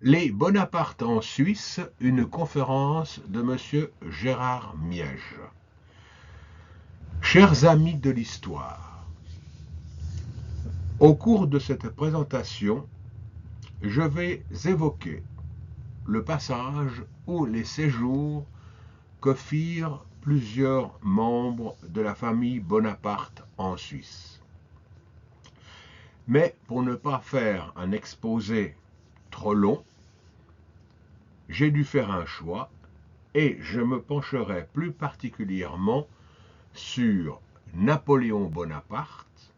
Les Bonaparte en Suisse, une conférence de M. Gérard Miège. Chers amis de l'histoire, au cours de cette présentation, je vais évoquer le passage ou les séjours que firent plusieurs membres de la famille Bonaparte en Suisse. Mais pour ne pas faire un exposé trop long, j'ai dû faire un choix et je me pencherai plus particulièrement sur Napoléon Bonaparte,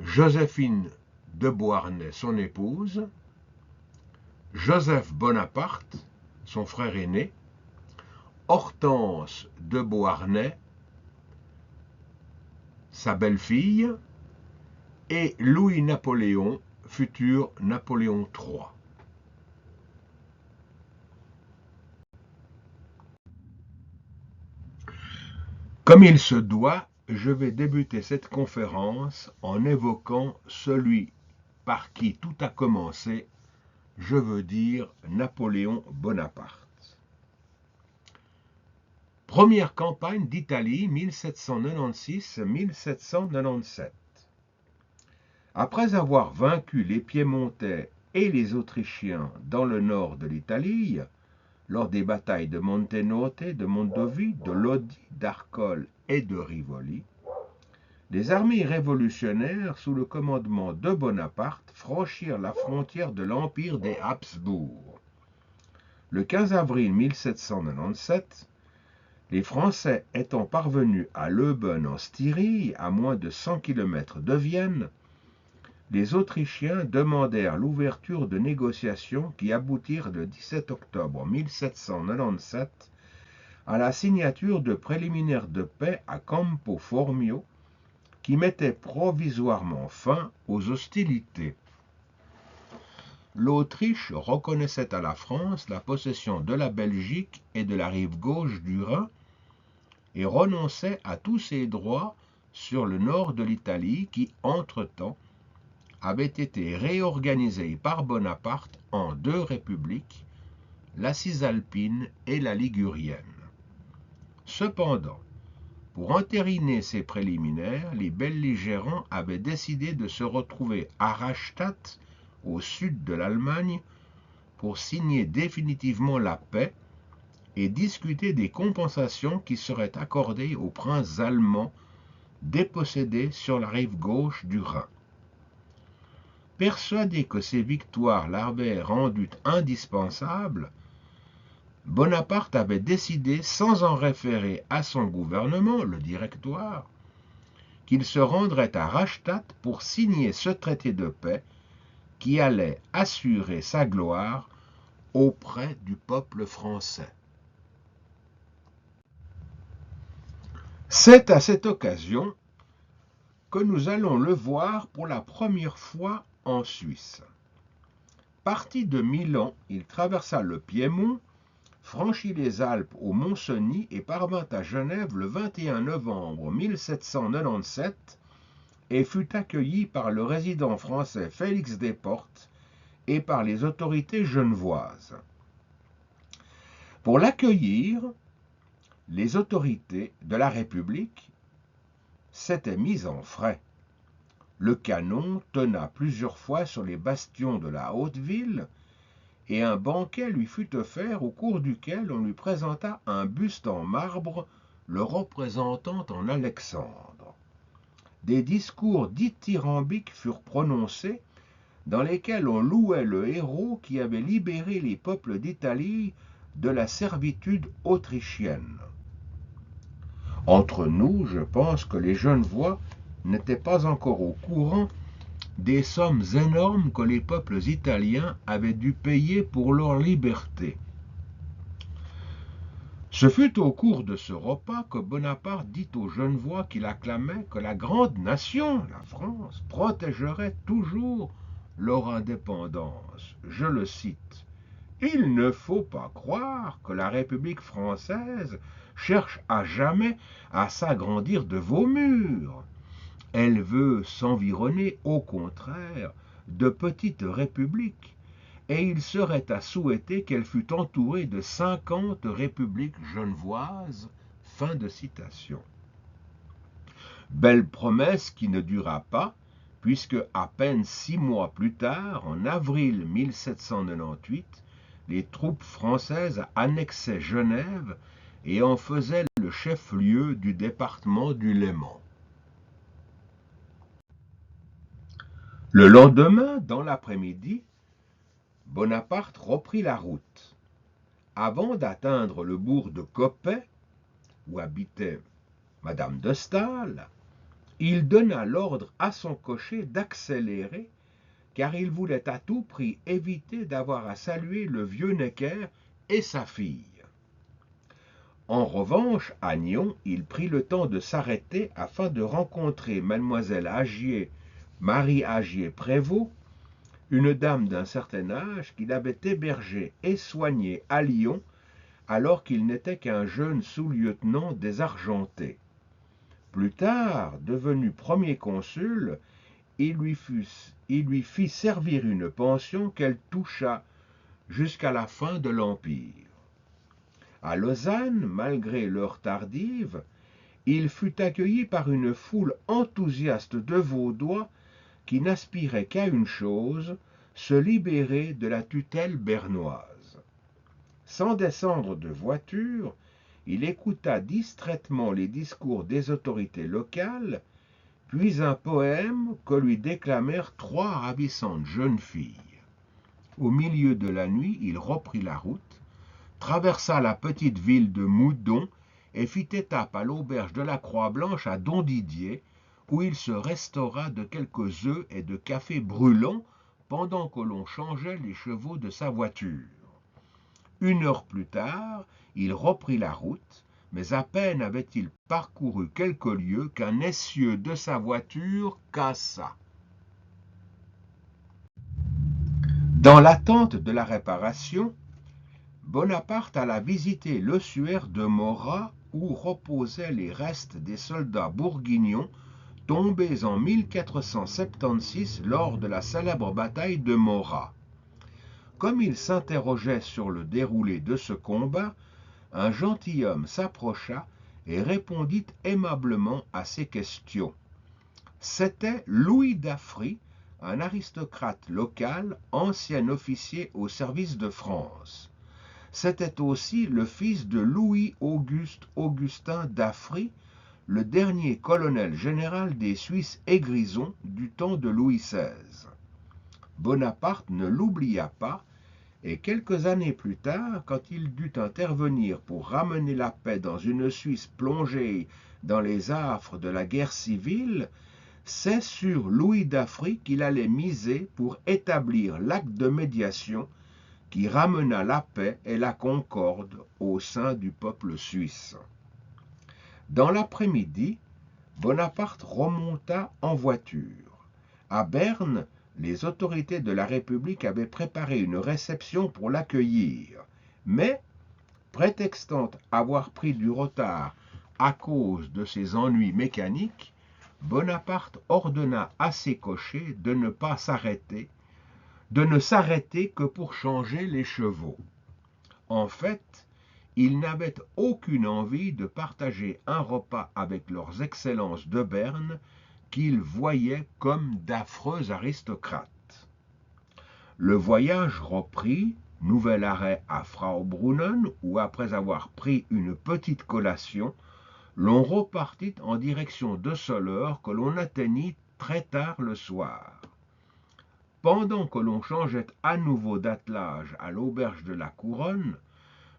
Joséphine de Beauharnais, son épouse, Joseph Bonaparte, son frère aîné, Hortense de Beauharnais, sa belle-fille, et Louis-Napoléon, futur Napoléon III. Comme il se doit, je vais débuter cette conférence en évoquant celui par qui tout a commencé, je veux dire Napoléon Bonaparte. Première campagne d'Italie 1796-1797. Après avoir vaincu les Piémontais et les Autrichiens dans le nord de l'Italie, lors des batailles de Montenotte, de Mondovi, de Lodi, d'Arcole et de Rivoli, les armées révolutionnaires sous le commandement de Bonaparte franchirent la frontière de l'Empire des Habsbourg. Le 15 avril 1797, les Français étant parvenus à Leben en Styrie, à moins de 100 km de Vienne, les Autrichiens demandèrent l'ouverture de négociations qui aboutirent le 17 octobre 1797 à la signature de préliminaires de paix à Campo Formio qui mettaient provisoirement fin aux hostilités. L'Autriche reconnaissait à la France la possession de la Belgique et de la rive gauche du Rhin et renonçait à tous ses droits sur le nord de l'Italie qui, entre-temps, avait été réorganisé par Bonaparte en deux républiques, la Cisalpine et la Ligurienne. Cependant, pour entériner ces préliminaires, les belligérants avaient décidé de se retrouver à Rastatt, au sud de l'Allemagne, pour signer définitivement la paix et discuter des compensations qui seraient accordées aux princes allemands dépossédés sur la rive gauche du Rhin. Persuadé que ces victoires l'avaient rendu indispensable, Bonaparte avait décidé, sans en référer à son gouvernement, le Directoire, qu'il se rendrait à Rastatt pour signer ce traité de paix qui allait assurer sa gloire auprès du peuple français. C'est à cette occasion que nous allons le voir pour la première fois en Suisse. Parti de Milan, il traversa le Piémont, franchit les Alpes au Mont-Cenis et parvint à Genève le 21 novembre 1797 et fut accueilli par le résident français Félix Desportes et par les autorités genevoises. Pour l'accueillir, les autorités de la République s'étaient mises en frais. Le canon tonna plusieurs fois sur les bastions de la Haute-Ville et un banquet lui fut offert au cours duquel on lui présenta un buste en marbre le représentant en Alexandre. Des discours dithyrambiques furent prononcés dans lesquels on louait le héros qui avait libéré les peuples d'Italie de la servitude autrichienne. Entre nous, je pense que les Genevois n'étaient pas encore au courant des sommes énormes que les peuples italiens avaient dû payer pour leur liberté. Ce fut au cours de ce repas que Bonaparte dit aux Genevois qu'il acclamait que la grande nation, la France, protégerait toujours leur indépendance. Je le cite. « Il ne faut pas croire que la République française cherche à jamais à s'agrandir de vos murs. Elle veut s'environner, au contraire, de petites républiques, et il serait à souhaiter qu'elle fût entourée de 50 républiques genevoises. » Fin de citation. Belle promesse qui ne dura pas, puisque à peine 6 mois plus tard, en avril 1798, les troupes françaises annexaient Genève et en faisaient le chef-lieu du département du Léman. Le lendemain, dans l'après-midi, Bonaparte reprit la route. Avant d'atteindre le bourg de Coppet, où habitait Madame de Staël, il donna l'ordre à son cocher d'accélérer, car il voulait à tout prix éviter d'avoir à saluer le vieux Necker et sa fille. En revanche, à Nyon, il prit le temps de s'arrêter afin de rencontrer mademoiselle Agier, Marie Agier-Prévost, une dame d'un certain âge qu'il avait hébergée et soignée à Lyon alors qu'il n'était qu'un jeune sous-lieutenant désargenté. Plus tard, devenu premier consul, il lui fit servir une pension qu'elle toucha jusqu'à la fin de l'Empire. À Lausanne, malgré l'heure tardive, il fut accueilli par une foule enthousiaste de Vaudois qui n'aspiraient qu'à une chose, se libérer de la tutelle bernoise. Sans descendre de voiture, il écouta distraitement les discours des autorités locales, puis un poème que lui déclamèrent 3 ravissantes jeunes filles. Au milieu de la nuit, il reprit la route, traversa la petite ville de Moudon et fit étape à l'auberge de la Croix-Blanche à Don-Didier, où il se restaura de quelques œufs et de café brûlant pendant que l'on changeait les chevaux de sa voiture. 1 heure plus tard, il reprit la route, mais à peine avait-il parcouru quelques lieues qu'un essieu de sa voiture cassa. Dans l'attente de la réparation, Bonaparte alla visiter l'ossuaire de Morat où reposaient les restes des soldats bourguignons tombés en 1476 lors de la célèbre bataille de Morat. Comme il s'interrogeait sur le déroulé de ce combat, un gentilhomme s'approcha et répondit aimablement à ses questions. C'était Louis d'Affry, un aristocrate local, ancien officier au service de France. C'était aussi le fils de Louis-Auguste Augustin d'Affry, le dernier colonel général des Suisses et Grisons du temps de Louis XVI. Bonaparte ne l'oublia pas, et quelques années plus tard, quand il dut intervenir pour ramener la paix dans une Suisse plongée dans les affres de la guerre civile, c'est sur Louis d'Affry qu'il allait miser pour établir l'acte de médiation qui ramena la paix et la concorde au sein du peuple suisse. Dans l'après-midi, Bonaparte remonta en voiture. À Berne, les autorités de la République avaient préparé une réception pour l'accueillir, mais, prétextant avoir pris du retard à cause de ses ennuis mécaniques, Bonaparte ordonna à ses cochers de ne s'arrêter que pour changer les chevaux. En fait, ils n'avaient aucune envie de partager un repas avec leurs excellences de Berne, qu'ils voyaient comme d'affreux aristocrates. Le voyage reprit, nouvel arrêt à Fraubrunnen, où après avoir pris une petite collation, l'on repartit en direction de Soleure que l'on atteignit très tard le soir. Pendant que l'on changeait à nouveau d'attelage à l'auberge de la Couronne,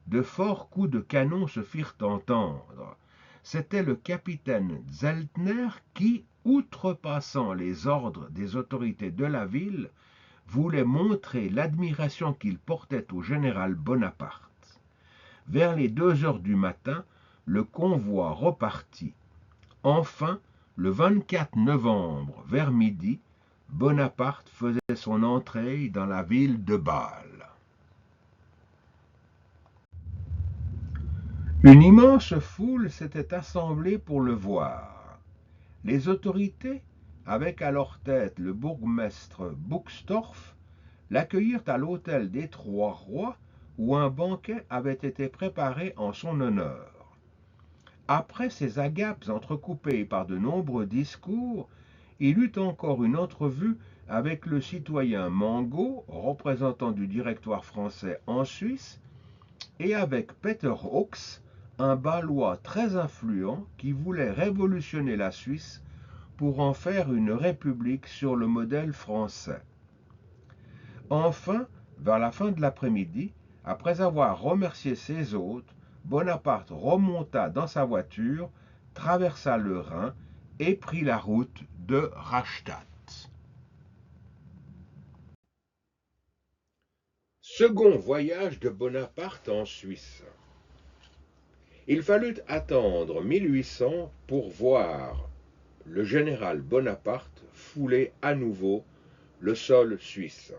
de forts coups de canon se firent entendre. C'était le capitaine Zeltner qui, outrepassant les ordres des autorités de la ville, voulait montrer l'admiration qu'il portait au général Bonaparte. Vers les 2 heures du matin, le convoi repartit. Enfin, le 24 novembre, vers midi, Bonaparte faisait son entrée dans la ville de Bâle. Une immense foule s'était assemblée pour le voir. Les autorités, avec à leur tête le bourgmestre Buxtorf, l'accueillirent à l'hôtel des Trois Rois, où un banquet avait été préparé en son honneur. Après ces agapes entrecoupées par de nombreux discours, il eut encore une entrevue avec le citoyen Mangot, représentant du Directoire français en Suisse, et avec Peter Hawks, un Balois très influent qui voulait révolutionner la Suisse pour en faire une république sur le modèle français. Enfin, vers la fin de l'après-midi, après avoir remercié ses hôtes, Bonaparte remonta dans sa voiture, traversa le Rhin et prit la route de Rastatt. Second voyage de Bonaparte en Suisse. Il fallut attendre 1800 pour voir le général Bonaparte fouler à nouveau le sol suisse.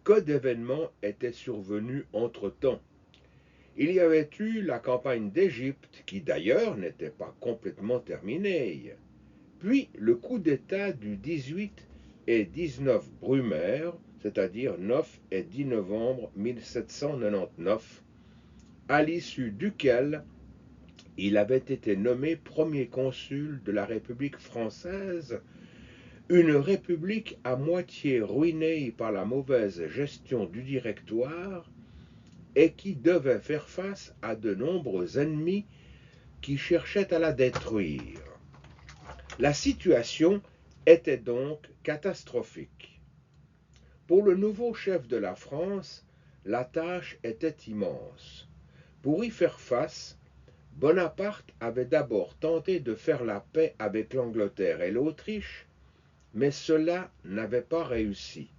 Que d'événements étaient survenus entre-temps. Il y avait eu la campagne d'Égypte, qui d'ailleurs n'était pas complètement terminée, puis le coup d'État du 18 et 19 Brumaire, c'est-à-dire 9 et 10 novembre 1799, à l'issue duquel il avait été nommé premier consul de la République française, une république à moitié ruinée par la mauvaise gestion du Directoire et qui devait faire face à de nombreux ennemis qui cherchaient à la détruire. La situation était donc catastrophique. Pour le nouveau chef de la France, la tâche était immense. Pour y faire face, Bonaparte avait d'abord tenté de faire la paix avec l'Angleterre et l'Autriche, mais cela n'avait pas réussi.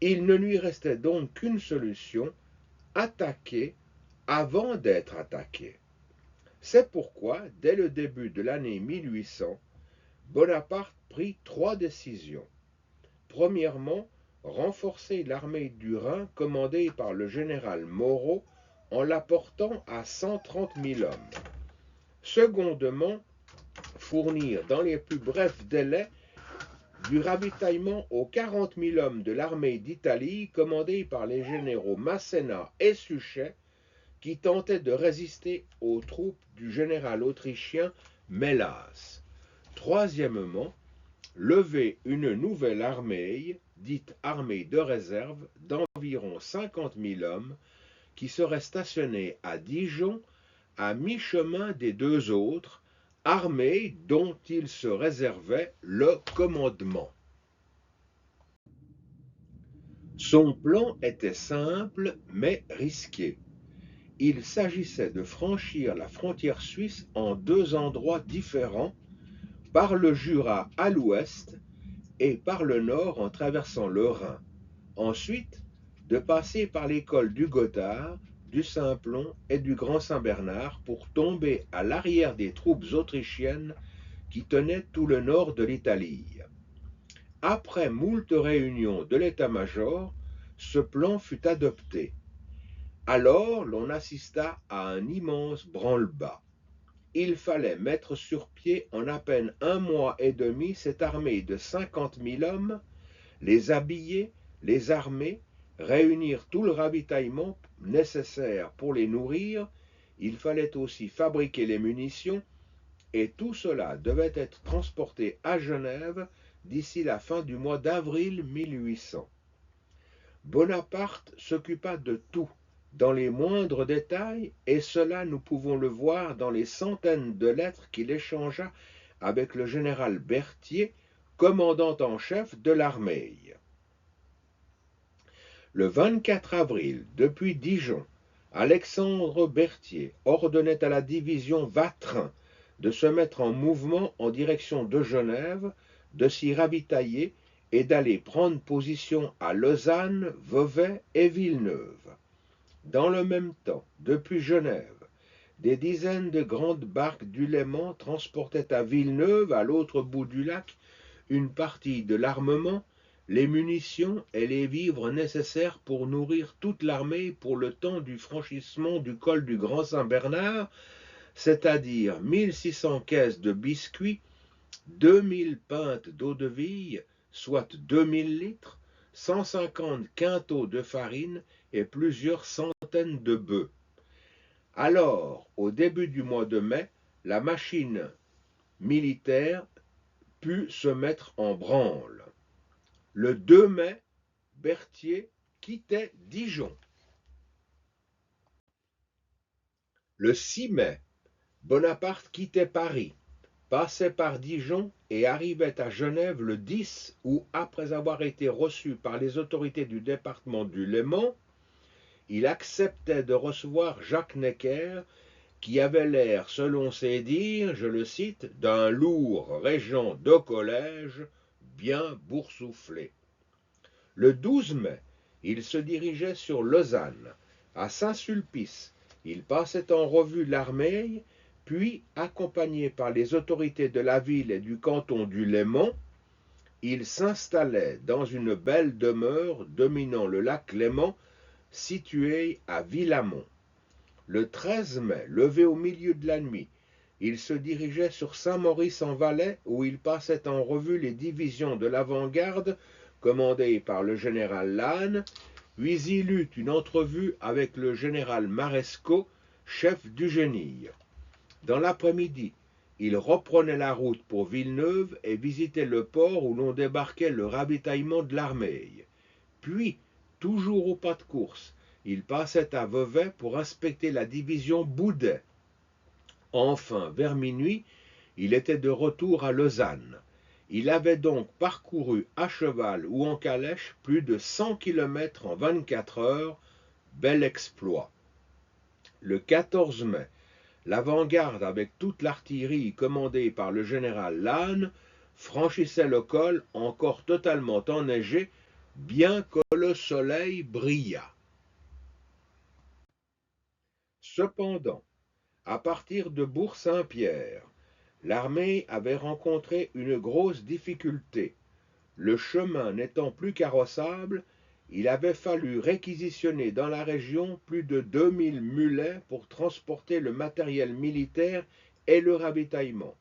Il ne lui restait donc qu'une solution, attaquer avant d'être attaqué. C'est pourquoi, dès le début de l'année 1800, Bonaparte prit 3 décisions. Premièrement, renforcer l'armée du Rhin commandée par le général Moreau en la portant à 130 000 hommes. Secondement, fournir dans les plus brefs délais du ravitaillement aux 40 000 hommes de l'armée d'Italie commandée par les généraux Masséna et Suchet qui tentaient de résister aux troupes du général autrichien Mélas. Troisièmement, lever une nouvelle armée, dite armée de réserve, d'environ 50 000 hommes, qui serait stationnée à Dijon, à mi-chemin des deux autres, armée dont il se réservait le commandement. Son plan était simple mais risqué. Il s'agissait de franchir la frontière suisse en 2 endroits différents, par le Jura à l'ouest et par le nord en traversant le Rhin. Ensuite, de passer par les cols du Gothard, du Simplon et du Grand Saint-Bernard pour tomber à l'arrière des troupes autrichiennes qui tenaient tout le nord de l'Italie. Après moult réunions de l'état-major, ce plan fut adopté. Alors l'on assista à un immense branle-bas. Il fallait mettre sur pied en à peine 1 mois et demi cette armée de 50 000 hommes, les habiller, les armer, réunir tout le ravitaillement nécessaire pour les nourrir. Il fallait aussi fabriquer les munitions, et tout cela devait être transporté à Genève d'ici la fin du mois d'avril 1800. Bonaparte s'occupa de tout, dans les moindres détails, et cela nous pouvons le voir dans les centaines de lettres qu'il échangea avec le général Berthier, commandant en chef de l'armée. Le 24 avril, depuis Dijon, Alexandre Berthier ordonnait à la division Vatrin de se mettre en mouvement en direction de Genève, de s'y ravitailler et d'aller prendre position à Lausanne, Vevey et Villeneuve. Dans le même temps, depuis Genève, des dizaines de grandes barques du Léman transportaient à Villeneuve, à l'autre bout du lac, une partie de l'armement, les munitions et les vivres nécessaires pour nourrir toute l'armée pour le temps du franchissement du col du Grand Saint-Bernard, c'est-à-dire 1600 caisses de biscuits, 2000 pintes d'eau-de-vie, soit 2000 litres, 150 quintaux de farine et plusieurs centaines de bœufs. Alors, au début du mois de mai, la machine militaire put se mettre en branle. Le 2 mai, Berthier quittait Dijon. Le 6 mai, Bonaparte quittait Paris, passait par Dijon et arrivait à Genève le 10 où, après avoir été reçu par les autorités du département du Léman, il acceptait de recevoir Jacques Necker, qui avait l'air, selon ses dires, je le cite, d'un lourd régent de collège bien boursouflé. Le 12 mai, il se dirigeait sur Lausanne. À Saint-Sulpice, il passait en revue l'armée, puis, accompagné par les autorités de la ville et du canton du Léman, il s'installait dans une belle demeure dominant le lac Léman, située à Villamont. Le 13 mai, levé au milieu de la nuit, il se dirigeait sur Saint-Maurice-en-Valais où il passait en revue les divisions de l'avant-garde commandées par le général Lannes, puis il eut une entrevue avec le général Marescot, chef du génie. Dans l'après-midi, il reprenait la route pour Villeneuve et visitait le port où l'on débarquait le ravitaillement de l'armée. Puis, toujours au pas de course, il passait à Vevey pour inspecter la division Boudet. Enfin, vers minuit, il était de retour à Lausanne. Il avait donc parcouru à cheval ou en calèche plus de 100 kilomètres en 24 heures. Bel exploit. Le 14 mai, l'avant-garde avec toute l'artillerie commandée par le général Lannes franchissait le col encore totalement enneigé, bien que le soleil brillât. Cependant, à partir de Bourg-Saint-Pierre, l'armée avait rencontré une grosse difficulté. Le chemin n'étant plus carrossable, il avait fallu réquisitionner dans la région plus de 2000 mulets pour transporter le matériel militaire et le ravitaillement.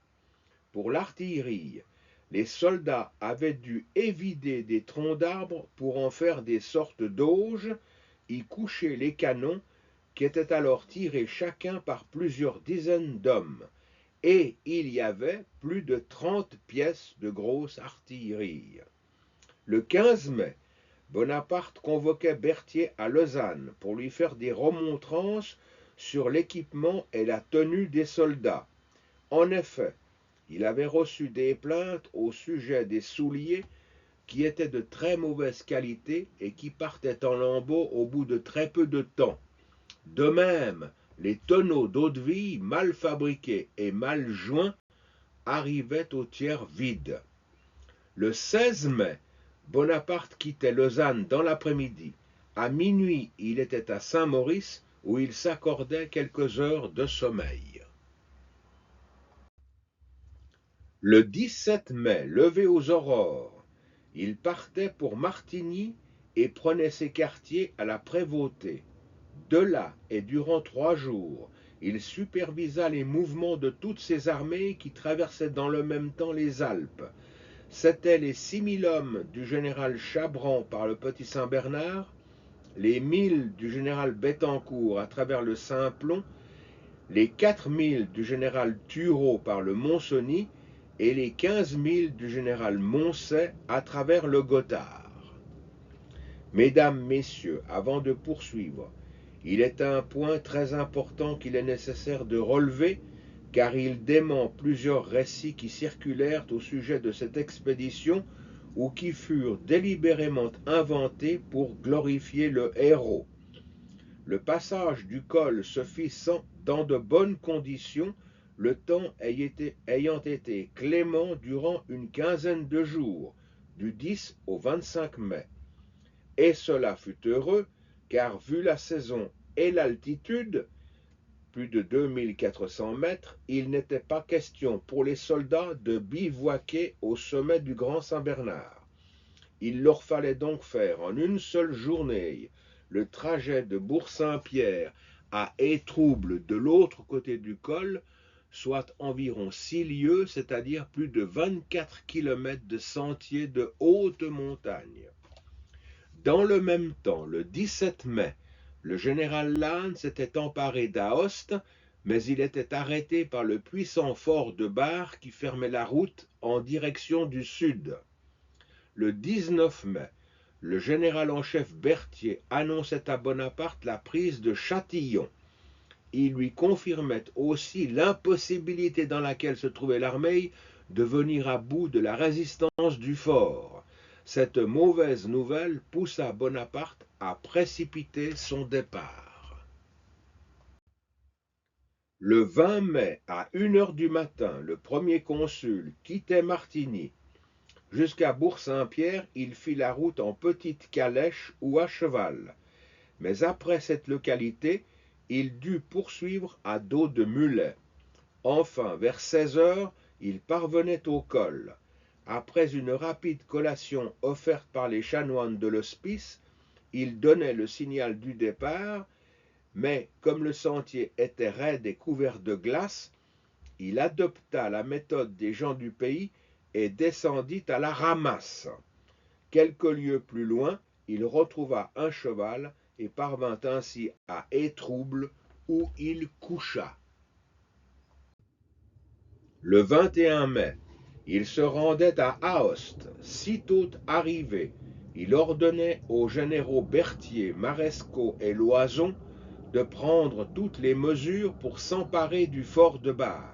Pour l'artillerie, les soldats avaient dû évider des troncs d'arbres pour en faire des sortes d'auges, y coucher les canons, qui étaient alors tirés chacun par plusieurs dizaines d'hommes, et il y avait plus de 30 pièces de grosse artillerie. Le 15 mai, Bonaparte convoquait Berthier à Lausanne pour lui faire des remontrances sur l'équipement et la tenue des soldats. En effet, il avait reçu des plaintes au sujet des souliers qui étaient de très mauvaise qualité et qui partaient en lambeaux au bout de très peu de temps. De même, les tonneaux d'eau-de-vie mal fabriqués et mal joints arrivaient au tiers vide. Le 16 mai, Bonaparte quittait Lausanne dans l'après-midi. À minuit, il était à Saint-Maurice où il s'accordait quelques heures de sommeil. Le 17 mai, levé aux aurores, il partait pour Martigny et prenait ses quartiers à la Prévôté. De là, et durant 3 jours, il supervisa les mouvements de toutes ces armées qui traversaient dans le même temps les Alpes. C'étaient les 6000 hommes du général Chabran par le Petit Saint-Bernard, les 1000 du général Bettencourt à travers le Simplon, les 4000 du général Turreau par le Mont-Cenis et les 15 000 du général Moncey à travers le Gothard. Mesdames, Messieurs, avant de poursuivre, il est un point très important qu'il est nécessaire de relever, car il dément plusieurs récits qui circulèrent au sujet de cette expédition ou qui furent délibérément inventés pour glorifier le héros. Le passage du col se fit dans de bonnes conditions, le temps ayant été clément durant une quinzaine de jours, du 10 au 25 mai. Et cela fut heureux, car vu la saison et l'altitude, plus de 2400 mètres, il n'était pas question pour les soldats de bivouaquer au sommet du Grand Saint-Bernard. Il leur fallait donc faire en une seule journée le trajet de Bourg-Saint-Pierre à Étrouble de l'autre côté du col, soit environ 6 lieues, c'est-à-dire plus de 24 kilomètres de sentiers de haute montagne. Dans le même temps, le 17 mai, le général Lannes s'était emparé d'Aoste, mais il était arrêté par le puissant fort de Bar qui fermait la route en direction du sud. Le 19 mai, le général en chef Berthier annonçait à Bonaparte la prise de Châtillon. Il lui confirmait aussi l'impossibilité dans laquelle se trouvait l'armée de venir à bout de la résistance du fort. Cette mauvaise nouvelle poussa Bonaparte à précipiter son départ. Le 20 mai, à 1 heure du matin, le premier consul quittait Martigny. Jusqu'à Bourg-Saint-Pierre, il fit la route en petite calèche ou à cheval. Mais après cette localité, il dut poursuivre à dos de mulet. Enfin, vers 16 heures, il parvenait au col. Après une rapide collation offerte par les chanoines de l'hospice, il donnait le signal du départ, mais comme le sentier était raide et couvert de glace, il adopta la méthode des gens du pays et descendit à la ramasse. Quelques lieues plus loin, il retrouva un cheval et parvint ainsi à Étrouble, où il coucha. Le 21 mai, il se rendait à Aoste. Sitôt arrivé, il ordonnait aux généraux Berthier, Marescot et Loison de prendre toutes les mesures pour s'emparer du fort de Bar.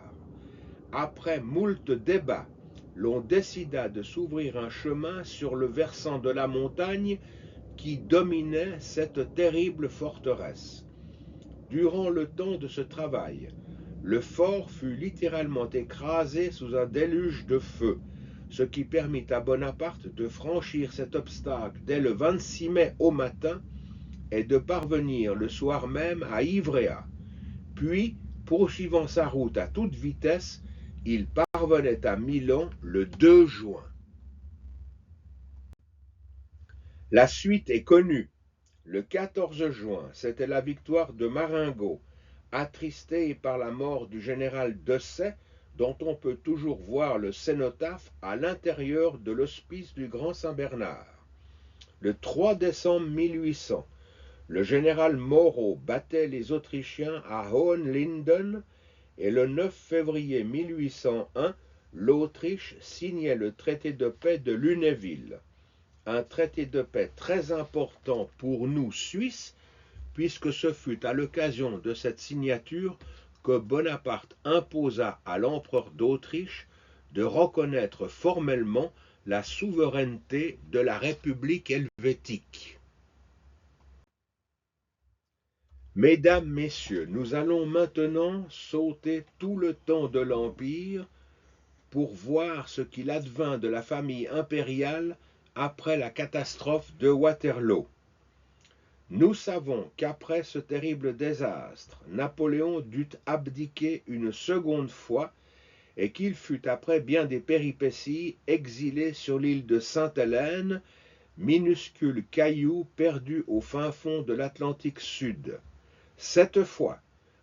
Après moult débats, l'on décida de s'ouvrir un chemin sur le versant de la montagne qui dominait cette terrible forteresse. Durant le temps de ce travail, le fort fut littéralement écrasé sous un déluge de feu, ce qui permit à Bonaparte de franchir cet obstacle dès le 26 mai au matin et de parvenir le soir même à Ivrea. Puis, poursuivant sa route à toute vitesse, il parvenait à Milan le 2 juin. La suite est connue. Le 14 juin, c'était la victoire de Marengo, attristé par la mort du général Dessay, dont on peut toujours voir le cénotaphe à l'intérieur de l'hospice du Grand Saint-Bernard. Le 3 décembre 1800, le général Moreau battait les Autrichiens à Hohenlinden et le 9 février 1801, l'Autriche signait le traité de paix de Lunéville. Un traité de paix très important pour nous Suisses, puisque ce fut à l'occasion de cette signature que Bonaparte imposa à l'empereur d'Autriche de reconnaître formellement la souveraineté de la République helvétique. Mesdames, Messieurs, nous allons maintenant sauter tout le temps de l'Empire pour voir ce qu'il advint de la famille impériale après la catastrophe de Waterloo. Nous savons qu'après ce terrible désastre, Napoléon dut abdiquer une seconde fois et qu'il fut, après bien des péripéties, exilé sur l'île de Sainte-Hélène, minuscule caillou perdu au fin fond de l'Atlantique Sud. Cette fois,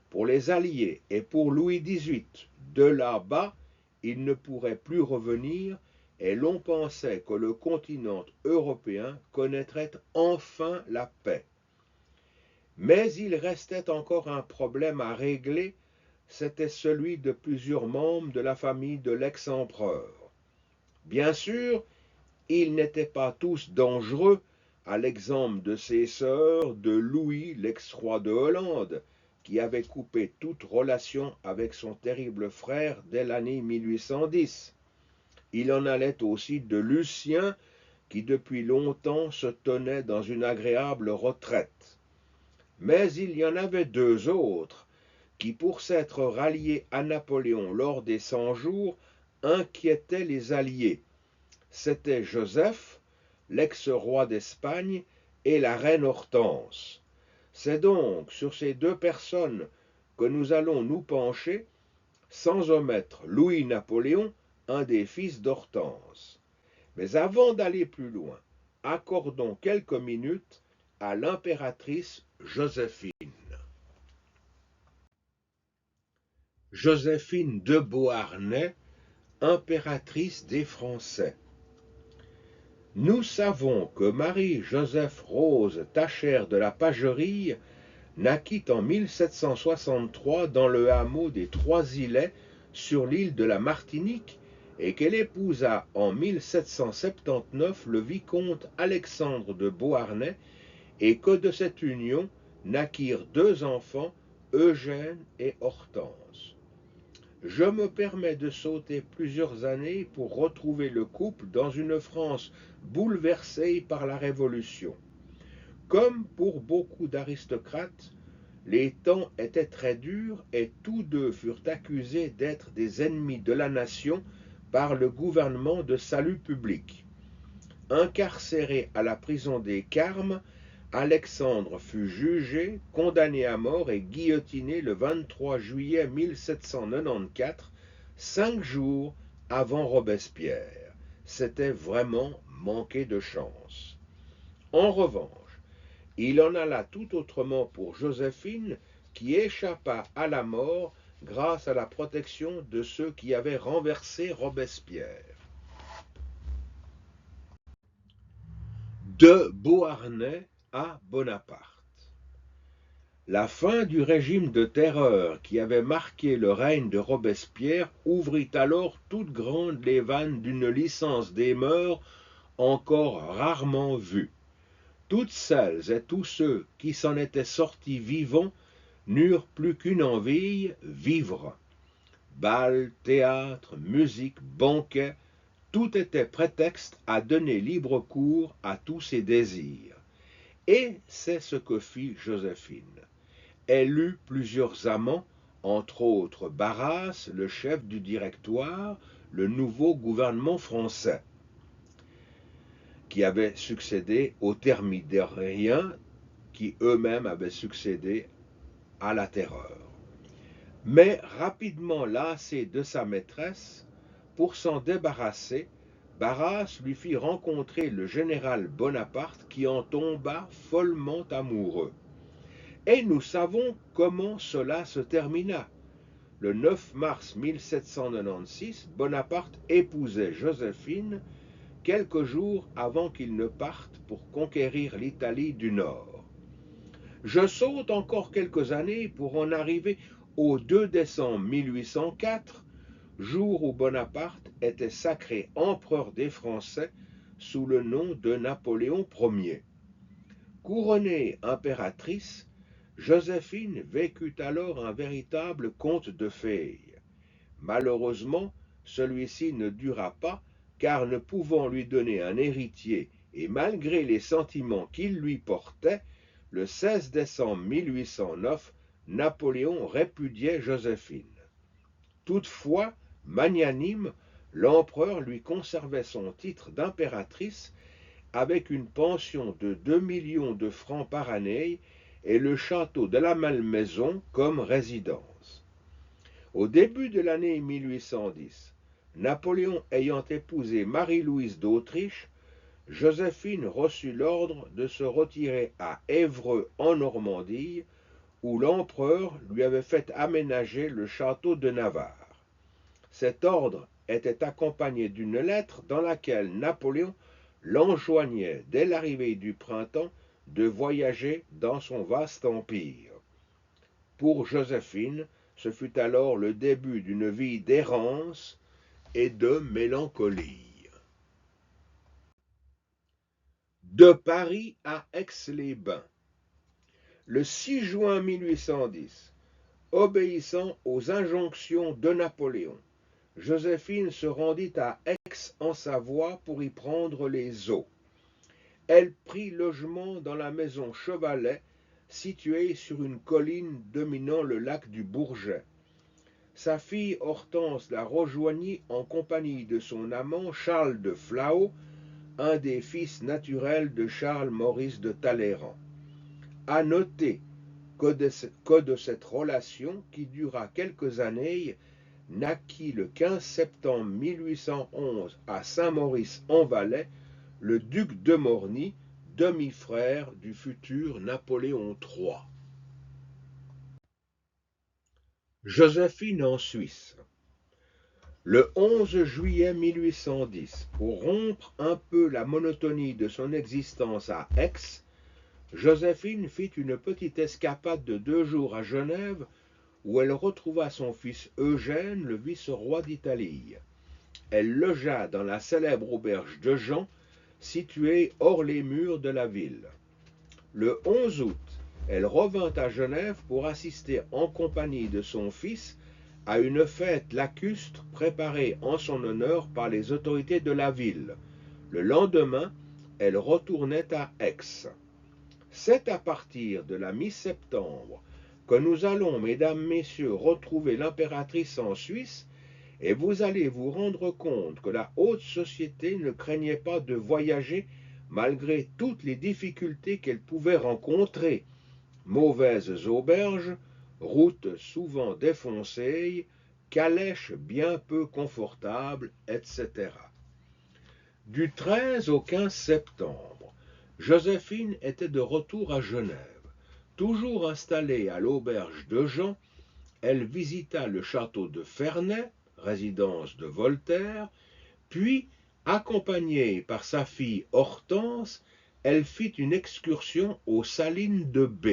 pour les Alliés et pour Louis XVIII, de là-bas, il ne pourrait plus revenir et l'on pensait que le continent européen connaîtrait enfin la paix. Mais il restait encore un problème à régler, c'était celui de plusieurs membres de la famille de l'ex-empereur. Bien sûr, ils n'étaient pas tous dangereux, à l'exemple de ses sœurs, de Louis, l'ex-roi de Hollande, qui avait coupé toute relation avec son terrible frère dès l'année 1810. Il en allait aussi de Lucien, qui depuis longtemps se tenait dans une agréable retraite. Mais il y en avait deux autres, qui pour s'être ralliés à Napoléon lors des 100 jours, inquiétaient les Alliés. C'étaient Joseph, l'ex-roi d'Espagne, et la reine Hortense. C'est donc sur ces deux personnes que nous allons nous pencher, sans omettre Louis-Napoléon, un des fils d'Hortense. Mais avant d'aller plus loin, accordons quelques minutes à l'impératrice Joséphine. Joséphine de Beauharnais, impératrice des Français. Nous savons que Marie-Joseph-Rose Tacher de la Pagerie naquit en 1763 dans le hameau des Trois-Îlets sur l'île de la Martinique et qu'elle épousa en 1779 le vicomte Alexandre de Beauharnais et que de cette union naquirent deux enfants, Eugène et Hortense. Je me permets de sauter plusieurs années pour retrouver le couple dans une France bouleversée par la Révolution. Comme pour beaucoup d'aristocrates, les temps étaient très durs et tous deux furent accusés d'être des ennemis de la nation par le gouvernement de salut public. Incarcéré à la prison des Carmes, Alexandre fut jugé, condamné à mort et guillotiné le 23 juillet 1794, 5 jours avant Robespierre. C'était vraiment manquer de chance. En revanche, il en alla tout autrement pour Joséphine, qui échappa à la mort grâce à la protection de ceux qui avaient renversé Robespierre. De Beauharnais à Bonaparte. La fin du régime de terreur qui avait marqué le règne de Robespierre ouvrit alors toutes grandes les vannes d'une licence des mœurs encore rarement vue. Toutes celles et tous ceux qui s'en étaient sortis vivants n'eurent plus qu'une envie, vivre. Bal, théâtre, musique, banquets, tout était prétexte à donner libre cours à tous ses désirs. Et c'est ce que fit Joséphine. Elle eut plusieurs amants, entre autres Barras, le chef du Directoire, le nouveau gouvernement français, qui avait succédé aux thermidoriens, qui eux-mêmes avaient succédé à la terreur. Mais rapidement lassé de sa maîtresse, pour s'en débarrasser, Barras lui fit rencontrer le général Bonaparte qui en tomba follement amoureux. Et nous savons comment cela se termina. Le 9 mars 1796, Bonaparte épousait Joséphine quelques jours avant qu'il ne parte pour conquérir l'Italie du Nord. Je saute encore quelques années pour en arriver au 2 décembre 1804, jour où Bonaparte était sacré empereur des Français sous le nom de Napoléon Ier. Couronnée impératrice, Joséphine vécut alors un véritable conte de fées. Malheureusement, celui-ci ne dura pas, car ne pouvant lui donner un héritier et malgré les sentiments qu'il lui portait, le 16 décembre 1809, Napoléon répudiait Joséphine. Toutefois, magnanime, l'empereur lui conservait son titre d'impératrice avec une pension de 2 millions de francs par année et le château de la Malmaison comme résidence. Au début de l'année 1810, Napoléon ayant épousé Marie-Louise d'Autriche, Joséphine reçut l'ordre de se retirer à Évreux en Normandie, où l'empereur lui avait fait aménager le château de Navarre. Cet ordre était accompagné d'une lettre dans laquelle Napoléon l'enjoignait, dès l'arrivée du printemps, de voyager dans son vaste empire. Pour Joséphine, ce fut alors le début d'une vie d'errance et de mélancolie. De Paris à Aix-les-Bains. Le 6 juin 1810, obéissant aux injonctions de Napoléon, Joséphine se rendit à Aix en Savoie pour y prendre les eaux. Elle prit logement dans la maison Chevalet, située sur une colline dominant le lac du Bourget. Sa fille Hortense la rejoignit en compagnie de son amant Charles de Flahault, un des fils naturels de Charles Maurice de Talleyrand. À noter que de cette relation, qui dura quelques années, naquit le 15 septembre 1811 à Saint-Maurice-en-Valais le duc de Morny, demi-frère du futur Napoléon III. Joséphine en Suisse. Le 11 juillet 1810, pour rompre un peu la monotonie de son existence à Aix, Joséphine fit une petite escapade de 2 jours à Genève, où elle retrouva son fils Eugène, le vice-roi d'Italie. Elle logea dans la célèbre auberge de Jean, située hors les murs de la ville. Le 11 août, elle revint à Genève pour assister en compagnie de son fils à une fête lacustre préparée en son honneur par les autorités de la ville. Le lendemain, elle retournait à Aix. C'est à partir de la mi-septembre que nous allons, mesdames, messieurs, retrouver l'impératrice en Suisse, et vous allez vous rendre compte que la haute société ne craignait pas de voyager malgré toutes les difficultés qu'elle pouvait rencontrer. Mauvaises auberges, routes souvent défoncées, calèches bien peu confortables, etc. Du 13 au 15 septembre, Joséphine était de retour à Genève. Toujours installée à l'auberge de Jean, elle visita le château de Ferney, résidence de Voltaire, puis, accompagnée par sa fille Hortense, elle fit une excursion aux Salines de B.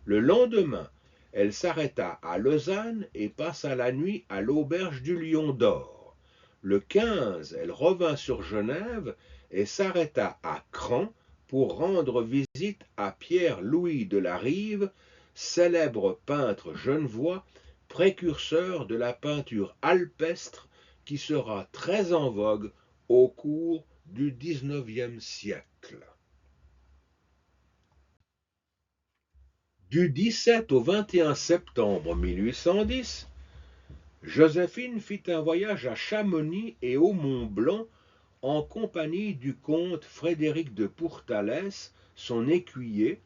Le lendemain, elle s'arrêta à Lausanne et passa la nuit à l'auberge du Lion d'Or. Le 15, elle revint sur Genève et s'arrêta à Cran pour rendre visite à Pierre-Louis de la Rive, célèbre peintre genevois, précurseur de la peinture alpestre qui sera très en vogue au cours du XIXe siècle. Du 17 au 21 septembre 1810, Joséphine fit un voyage à Chamonix et au Mont-Blanc en compagnie du comte Frédéric de Pourtalès, son écuyer,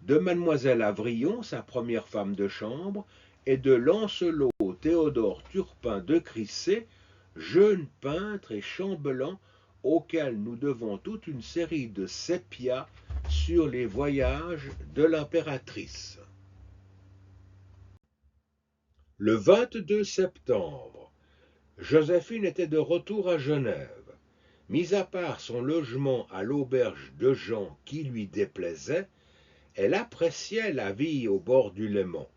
de mademoiselle Avrillon, sa première femme de chambre, et de Lancelot Théodore Turpin de Crissé, jeune peintre et chambellan auquel nous devons toute une série de sépias sur les voyages de l'impératrice. Le 22 septembre, Joséphine était de retour à Genève. Mis à part son logement à l'auberge de Jean qui lui déplaisait, elle appréciait la vie au bord du Léman.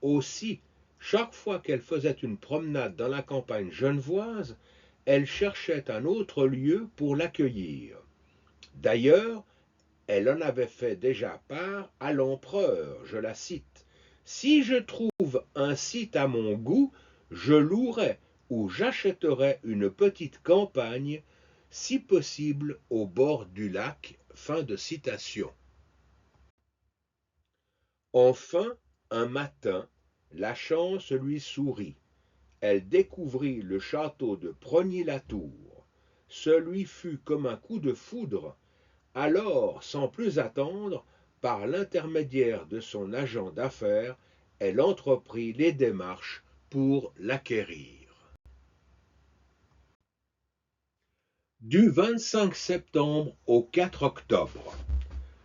Aussi, chaque fois qu'elle faisait une promenade dans la campagne genevoise, elle cherchait un autre lieu pour l'accueillir. D'ailleurs, elle en avait fait déjà part à l'empereur, je la cite. « Si je trouve un site à mon goût, je louerai ou j'achèterai une petite campagne, si possible au bord du lac. » Fin de citation. Enfin, un matin, la chance lui sourit. Elle découvrit le château de Progny-la-Tour. Ce lui fut comme un coup de foudre. Alors, sans plus attendre, par l'intermédiaire de son agent d'affaires, elle entreprit les démarches pour l'acquérir. Du 25 septembre au 4 octobre,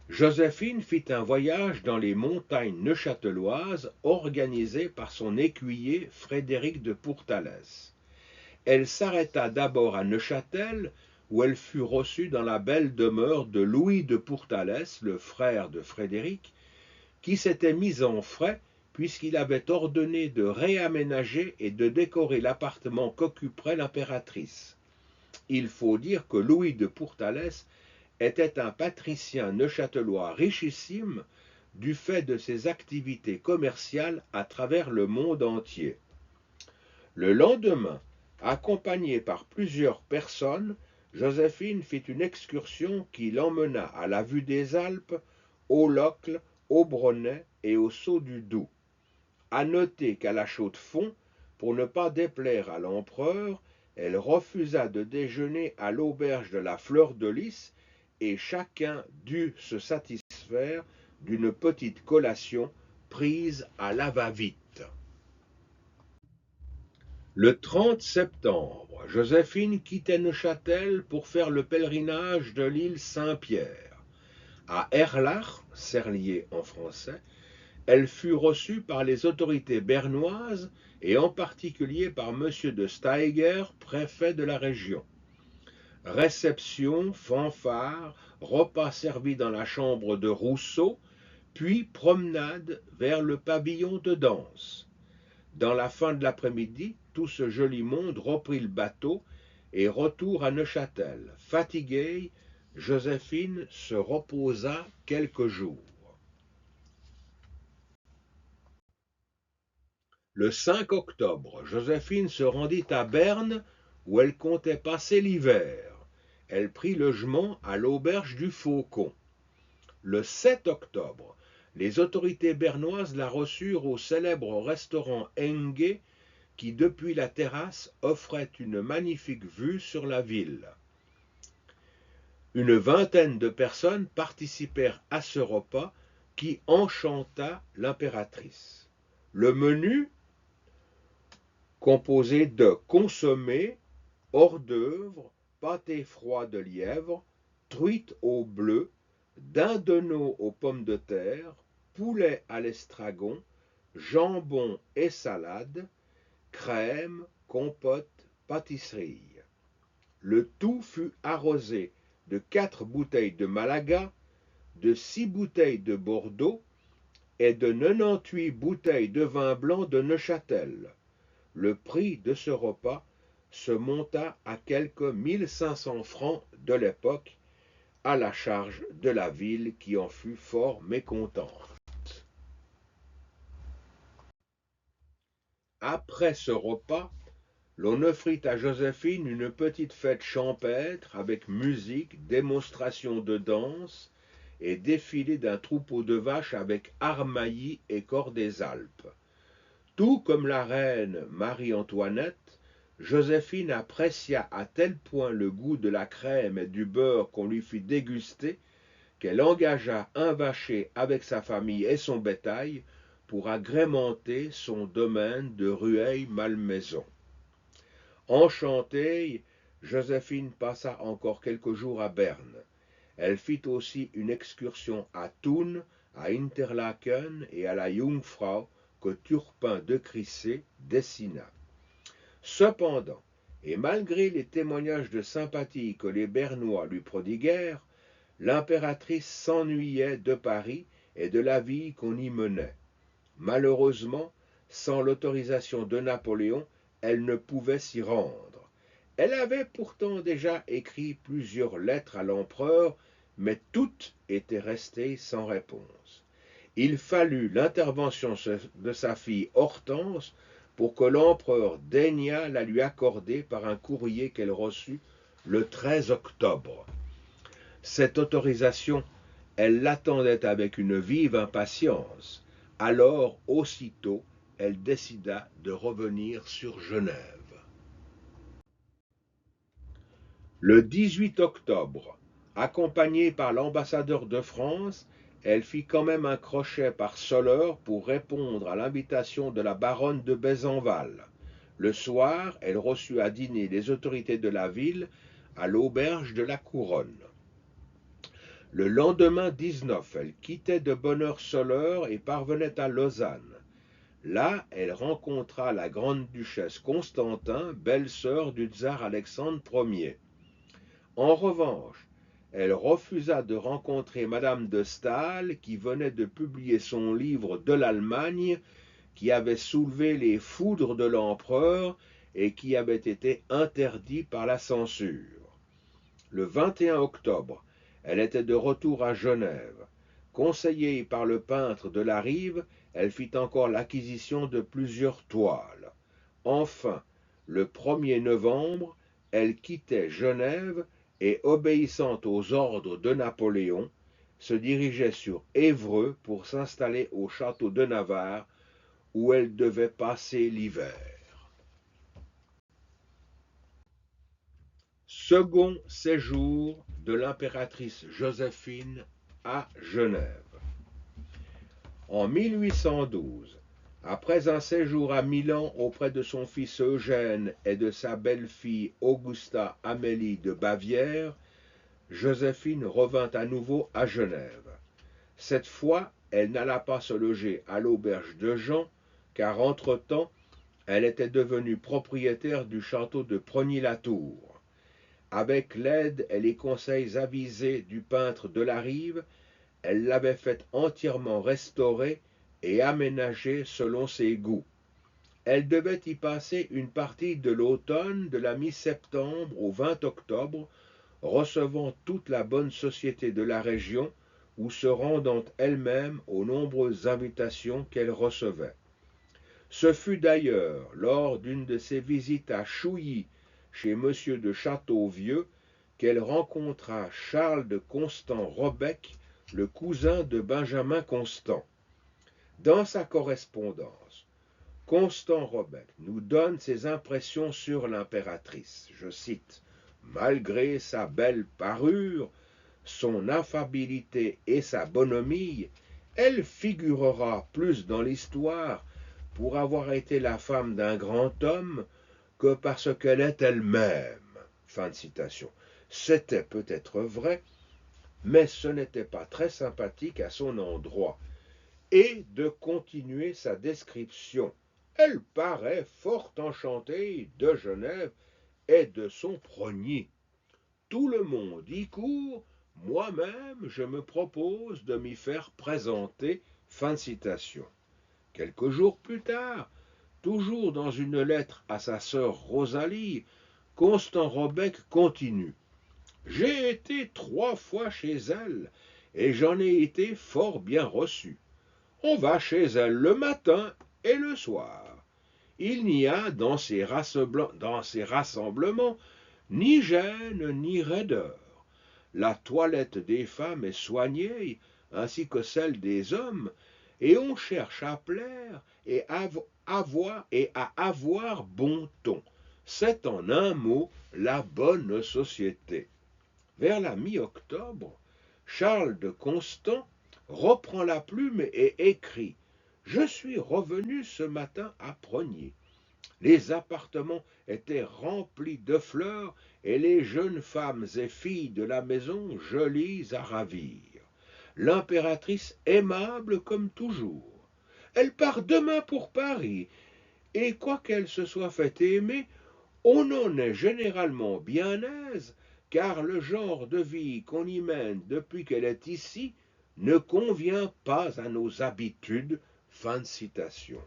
Joséphine fit un voyage dans les montagnes neuchâteloises organisé par son écuyer Frédéric de Pourtalès. Elle s'arrêta d'abord à Neuchâtel, où elle fut reçue dans la belle demeure de Louis de Pourtalès, le frère de Frédéric, qui s'était mis en frais puisqu'il avait ordonné de réaménager et de décorer l'appartement qu'occuperait l'impératrice. Il faut dire que Louis de Pourtalès était un patricien neuchâtelois richissime du fait de ses activités commerciales à travers le monde entier. Le lendemain, accompagnée par plusieurs personnes, Joséphine fit une excursion qui l'emmena à la vue des Alpes, au Locle, au Bronnet et au Saut du Doubs. À noter qu'à la Chaux-de-Fonds, pour ne pas déplaire à l'empereur, elle refusa de déjeuner à l'auberge de la Fleur de Lys et chacun dut se satisfaire d'une petite collation prise à la va-vite. Le 30 septembre, Joséphine quittait Neuchâtel pour faire le pèlerinage de l'île Saint-Pierre. À Erlach, Serlier en français, Elle fut reçue par les autorités bernoises et en particulier par M. de Steiger, préfet de la région. Réception, fanfare, repas servis dans la chambre de Rousseau, puis promenade vers le pavillon de danse. Dans la fin de l'après-midi, tout ce joli monde reprit le bateau et retour à Neuchâtel. Fatiguée, Joséphine se reposa quelques jours. Le 5 octobre, Joséphine se rendit à Berne où elle comptait passer l'hiver. Elle prit logement à l'auberge du Faucon. Le 7 octobre, les autorités bernoises la reçurent au célèbre restaurant Engue qui, depuis la terrasse, offrait une magnifique vue sur la ville. Une vingtaine de personnes participèrent à ce repas qui enchanta l'impératrice. Le menu, composé de consommé, hors d'œuvre, pâté froid de lièvre, truite au bleu, dindonneau aux pommes de terre, poulet à l'estragon, jambon et salade, crème, compote, pâtisserie. Le tout fut arrosé de 4 bouteilles de Malaga, de 6 bouteilles de Bordeaux et de 98 bouteilles de vin blanc de Neuchâtel. Le prix de ce repas se monta à quelque 1500 francs de l'époque, à la charge de la ville qui en fut fort mécontente. Après ce repas, l'on offrit à Joséphine une petite fête champêtre avec musique, démonstration de danse et défilé d'un troupeau de vaches avec armaillis et corps des Alpes. Tout comme la reine Marie-Antoinette, Joséphine apprécia à tel point le goût de la crème et du beurre qu'on lui fit déguster qu'elle engagea un vacher avec sa famille et son bétail pour agrémenter son domaine de Rueil-Malmaison. Enchantée, Joséphine passa encore quelques jours à Berne. Elle fit aussi une excursion à Thun, à Interlaken et à la Jungfrau que Turpin de Crissé dessina. Cependant, et malgré les témoignages de sympathie que les Bernois lui prodiguèrent, l'impératrice s'ennuyait de Paris et de la vie qu'on y menait. Malheureusement, sans l'autorisation de Napoléon, elle ne pouvait s'y rendre. Elle avait pourtant déjà écrit plusieurs lettres à l'empereur, mais toutes étaient restées sans réponse. Il fallut l'intervention de sa fille Hortense pour que l'empereur daignât la lui accorder par un courrier qu'elle reçut le 13 octobre. Cette autorisation, elle l'attendait avec une vive impatience. Alors, aussitôt, elle décida de revenir sur Genève. Le 18 octobre, accompagnée par l'ambassadeur de France, elle fit quand même un crochet par Soleure pour répondre à l'invitation de la baronne de Besenval. Le soir, elle reçut à dîner les autorités de la ville à l'auberge de la Couronne. Le lendemain 19, elle quittait de bonne heure Soleure et parvenait à Lausanne. Là, elle rencontra la grande-duchesse Constantin, belle-sœur du tsar Alexandre Ier. En revanche, elle refusa de rencontrer Madame de Staël, qui venait de publier son livre de l'Allemagne, qui avait soulevé les foudres de l'empereur et qui avait été interdit par la censure. Le 21 octobre, elle était de retour à Genève. Conseillée par le peintre de la Rive, elle fit encore l'acquisition de plusieurs toiles. Enfin, le 1er novembre, elle quittait Genève et, obéissant aux ordres de Napoléon, se dirigeait sur Évreux pour s'installer au château de Navarre, où elle devait passer l'hiver. Second séjour de l'impératrice Joséphine à Genève. En 1812, après un séjour à Milan auprès de son fils Eugène et de sa belle-fille Augusta Amélie de Bavière, Joséphine revint à nouveau à Genève. Cette fois, elle n'alla pas se loger à l'auberge de Jean, car entre-temps, elle était devenue propriétaire du château de Progny-la-Tour. Avec l'aide et les conseils avisés du peintre de la Rive, elle l'avait fait entièrement restaurer et aménager selon ses goûts. Elle devait y passer une partie de l'automne de la mi-septembre au 20 octobre, recevant toute la bonne société de la région ou se rendant elle-même aux nombreuses invitations qu'elle recevait. Ce fut d'ailleurs lors d'une de ses visites à Chouilly, chez M. de Châteauvieux, qu'elle rencontra Charles de Constant-Robec, le cousin de Benjamin Constant. Dans sa correspondance, Constant-Robec nous donne ses impressions sur l'impératrice. Je cite: malgré sa belle parure, son affabilité et sa bonhomie, elle figurera plus dans l'histoire pour avoir été la femme d'un grand homme que parce qu'elle est elle-même. Fin de citation. C'était peut-être vrai, mais ce n'était pas très sympathique à son endroit. Et de continuer sa description. Elle paraît fort enchantée de Genève et de son Progny. Tout le monde y court, moi-même je me propose de m'y faire présenter. Fin de citation. Quelques jours plus tard, toujours dans une lettre à sa sœur Rosalie, Constant-Robec continue. J'ai été 3 fois chez elle, et j'en ai été fort bien reçu. On va chez elle le matin et le soir. Il n'y a dans ces rassemblements ni gêne ni raideur. La toilette des femmes est soignée, ainsi que celle des hommes, et on cherche à plaire et à avoir bon ton. C'est en un mot la bonne société. Vers la mi-octobre, Charles de Constant reprend la plume et écrit: je suis revenu ce matin à Progny. Les appartements étaient remplis de fleurs et les jeunes femmes et filles de la maison jolies à ravir. L'impératrice aimable comme toujours. Elle part demain pour Paris, et quoiqu'elle se soit fait aimer, on en est généralement bien aise, car le genre de vie qu'on y mène depuis qu'elle est ici ne convient pas à nos habitudes. Fin de citation.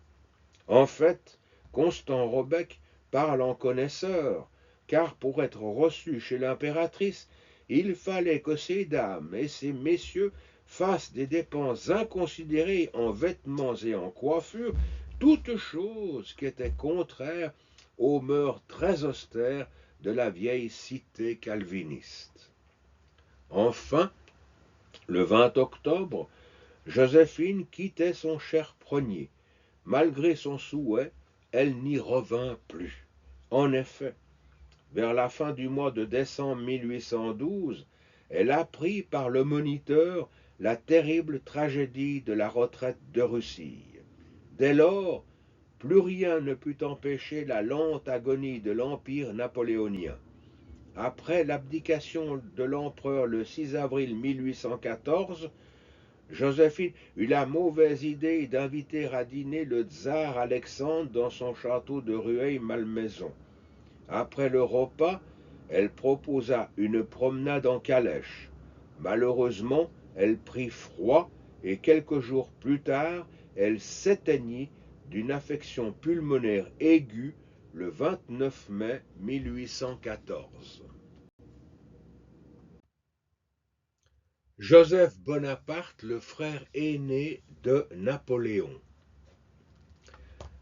En fait, Constant-Robec parle en connaisseur, car pour être reçu chez l'impératrice, il fallait que ces dames et ces messieurs fassent des dépenses inconsidérées en vêtements et en coiffures, toutes choses qui étaient contraires aux mœurs très austères de la vieille cité calviniste. Enfin, le 20 octobre, Joséphine quittait son cher Progny. Malgré son souhait, elle n'y revint plus. En effet, vers la fin du mois de décembre 1812, elle apprit par le moniteur la terrible tragédie de la retraite de Russie. Dès lors, plus rien ne put empêcher la lente agonie de l'Empire napoléonien. Après l'abdication de l'empereur le 6 avril 1814, Joséphine eut la mauvaise idée d'inviter à dîner le tsar Alexandre dans son château de Rueil-Malmaison. Après le repas, elle proposa une promenade en calèche. Malheureusement, elle prit froid et quelques jours plus tard, elle s'éteignit d'une affection pulmonaire aiguë le 29 mai 1814. Joseph Bonaparte, le frère aîné de Napoléon.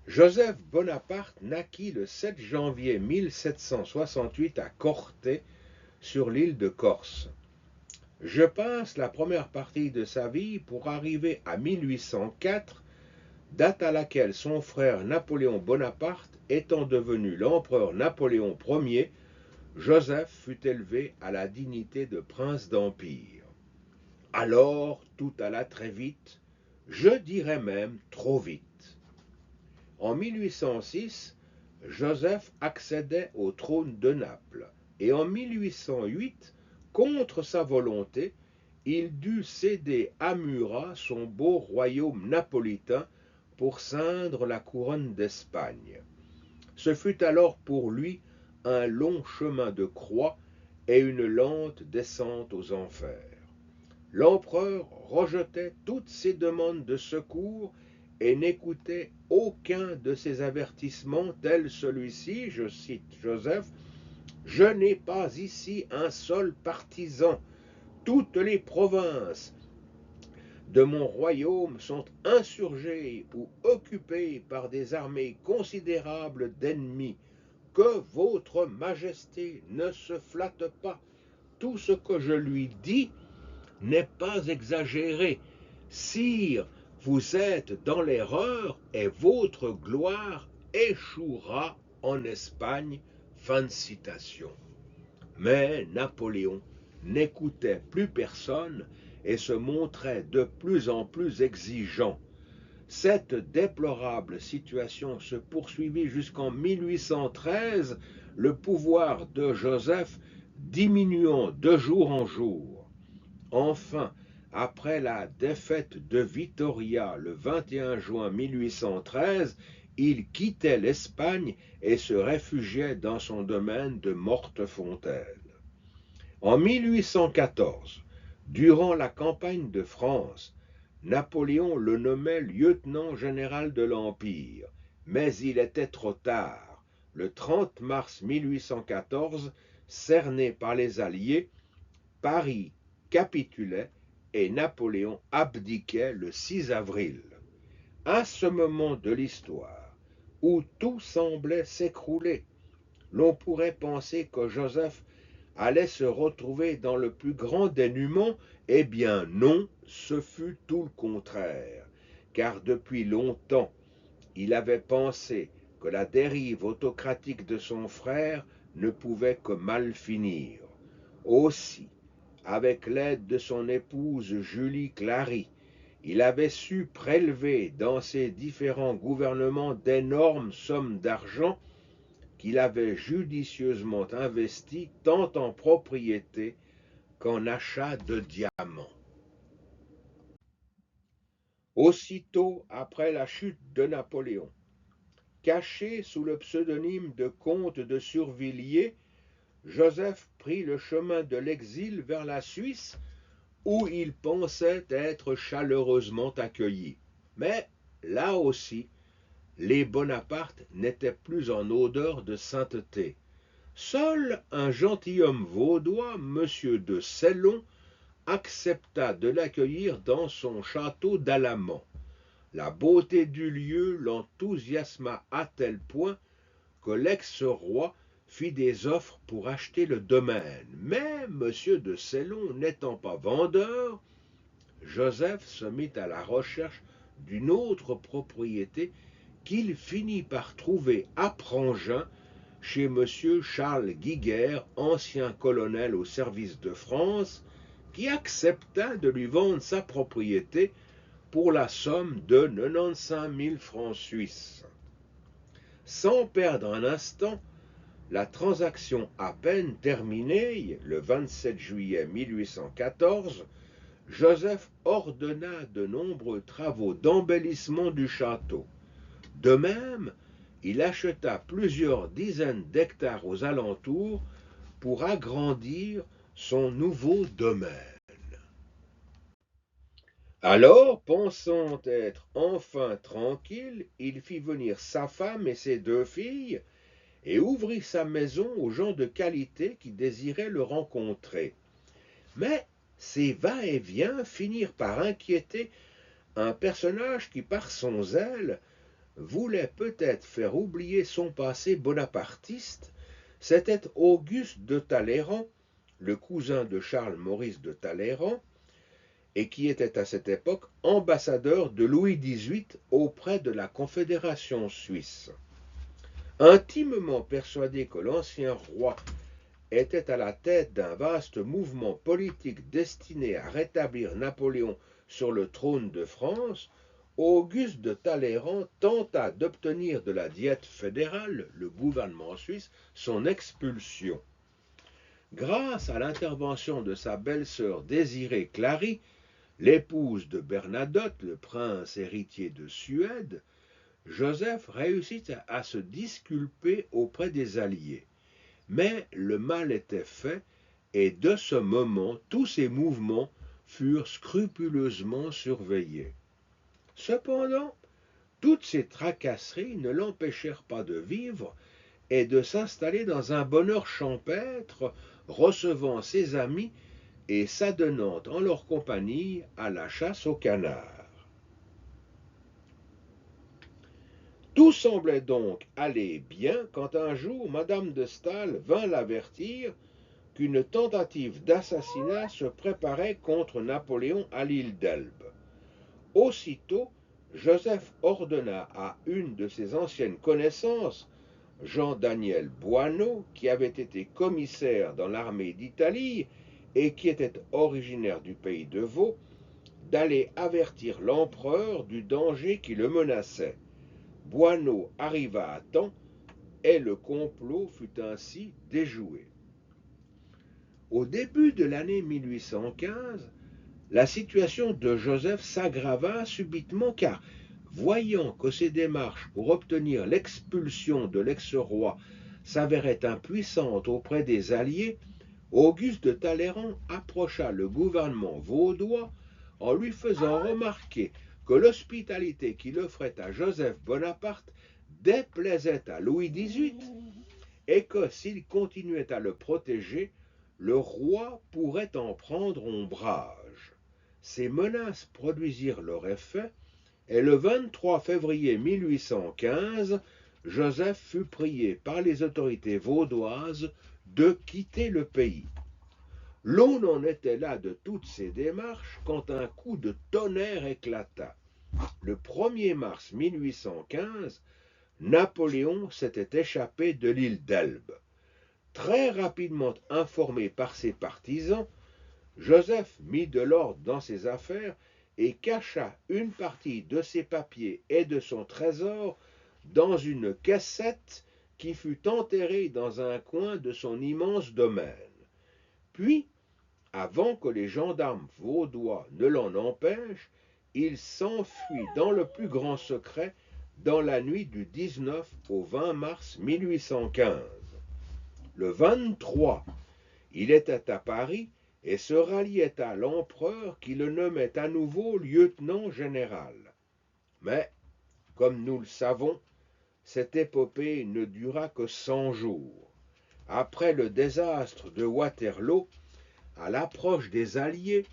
Joseph Bonaparte naquit le 7 janvier 1768 à Corté, sur l'île de Corse. Je passe la première partie de sa vie pour arriver à 1804, date à laquelle son frère Napoléon Bonaparte, étant devenu l'empereur Napoléon Ier, Joseph fut élevé à la dignité de prince d'Empire. Alors tout alla très vite, je dirais même trop vite. En 1806, Joseph accédait au trône de Naples et en 1808, contre sa volonté, il dut céder à Murat son beau royaume napolitain pour ceindre la couronne d'Espagne. Ce fut alors pour lui un long chemin de croix et une lente descente aux enfers. L'empereur rejetait toutes ses demandes de secours et n'écoutait aucun de ses avertissements, tel celui-ci, je cite Joseph, « Je n'ai pas ici un seul partisan. Toutes les provinces de mon royaume sont insurgées ou occupées par des armées considérables d'ennemis. Que votre majesté ne se flatte pas. Tout ce que je lui dis n'est pas exagéré. Sire, vous êtes dans l'erreur et votre gloire échouera en Espagne. » Fin de citation. Mais Napoléon n'écoutait plus personne et se montrait de plus en plus exigeant. Cette déplorable situation se poursuivit jusqu'en 1813, le pouvoir de Joseph diminuant de jour en jour. Enfin, après la défaite de Vitoria le 21 juin 1813, il quittait l'Espagne et se réfugiait dans son domaine de Mortefontaine. En 1814, durant la campagne de France, Napoléon le nommait lieutenant général de l'Empire, mais il était trop tard. Le 30 mars 1814, cerné par les Alliés, Paris capitulait et Napoléon abdiquait le 6 avril. À ce moment de l'histoire, où tout semblait s'écrouler, l'on pourrait penser que Joseph allait se retrouver dans le plus grand dénuement. Eh bien non, ce fut tout le contraire, car depuis longtemps, il avait pensé que la dérive autocratique de son frère ne pouvait que mal finir. Aussi, avec l'aide de son épouse Julie Clary, il avait su prélever dans ses différents gouvernements d'énormes sommes d'argent qu'il avait judicieusement investies tant en propriété qu'en achat de diamants. Aussitôt après la chute de Napoléon, caché sous le pseudonyme de comte de Survilliers, Joseph prit le chemin de l'exil vers la Suisse, où il pensait être chaleureusement accueilli. Mais là aussi, les Bonaparte n'étaient plus en odeur de sainteté. Seul un gentilhomme vaudois, M. de Sellon, accepta de l'accueillir dans son château d'Alamand. La beauté du lieu l'enthousiasma à tel point que l'ex-roi fit des offres pour acheter le domaine. Mais M. de Sellon n'étant pas vendeur, Joseph se mit à la recherche d'une autre propriété qu'il finit par trouver à Prangin chez M. Charles Guiguer, ancien colonel au service de France, qui accepta de lui vendre sa propriété pour la somme de 95 000 francs suisses. Sans perdre un instant, la transaction à peine terminée, le 27 juillet 1814, Joseph ordonna de nombreux travaux d'embellissement du château. De même, il acheta plusieurs dizaines d'hectares aux alentours pour agrandir son nouveau domaine. Alors, pensant être enfin tranquille, il fit venir sa femme et ses 2 filles et ouvrit sa maison aux gens de qualité qui désiraient le rencontrer. Mais ces va-et-vient finirent par inquiéter un personnage qui, par son zèle, voulait peut-être faire oublier son passé bonapartiste. C'était Auguste de Talleyrand, le cousin de Charles-Maurice de Talleyrand, et qui était à cette époque ambassadeur de Louis XVIII auprès de la Confédération suisse. Intimement persuadé que l'ancien roi était à la tête d'un vaste mouvement politique destiné à rétablir Napoléon sur le trône de France, Auguste de Talleyrand tenta d'obtenir de la Diète fédérale, le gouvernement suisse, son expulsion. Grâce à l'intervention de sa belle-sœur Désirée Clary, l'épouse de Bernadotte, le prince héritier de Suède, Joseph réussit à se disculper auprès des Alliés. Mais le mal était fait, et de ce moment tous ses mouvements furent scrupuleusement surveillés. Cependant, toutes ces tracasseries ne l'empêchèrent pas de vivre et de s'installer dans un bonheur champêtre, recevant ses amis et s'adonnant en leur compagnie à la chasse aux canards. Tout semblait donc aller bien quand un jour Madame de Staël vint l'avertir qu'une tentative d'assassinat se préparait contre Napoléon à l'île d'Elbe. Aussitôt, Joseph ordonna à une de ses anciennes connaissances, Jean-Daniel Boineau, qui avait été commissaire dans l'armée d'Italie et qui était originaire du pays de Vaud, d'aller avertir l'empereur du danger qui le menaçait. Boineau arriva à temps et le complot fut ainsi déjoué. Au début de l'année 1815, la situation de Joseph s'aggrava subitement car, voyant que ses démarches pour obtenir l'expulsion de l'ex-roi s'avéraient impuissantes auprès des Alliés, Auguste de Talleyrand approcha le gouvernement vaudois en lui faisant remarquer que l'hospitalité qu'il offrait à Joseph Bonaparte déplaisait à Louis XVIII et que s'il continuait à le protéger, le roi pourrait en prendre ombrage. Ces menaces produisirent leur effet, et le 23 février 1815, Joseph fut prié par les autorités vaudoises de quitter le pays. L'on en était là de toutes ces démarches quand un coup de tonnerre éclata. Le 1er mars 1815, Napoléon s'était échappé de l'île d'Elbe. Très rapidement informé par ses partisans, Joseph mit de l'ordre dans ses affaires et cacha une partie de ses papiers et de son trésor dans une caissette qui fut enterrée dans un coin de son immense domaine. Puis, avant que les gendarmes vaudois ne l'en empêchent, il s'enfuit dans le plus grand secret dans la nuit du 19 au 20 mars 1815. Le 23, il était à Paris et se ralliait à l'empereur qui le nommait à nouveau lieutenant général. Mais, comme nous le savons, cette épopée ne dura que 100 jours. Après le désastre de Waterloo, à l'approche des Alliés,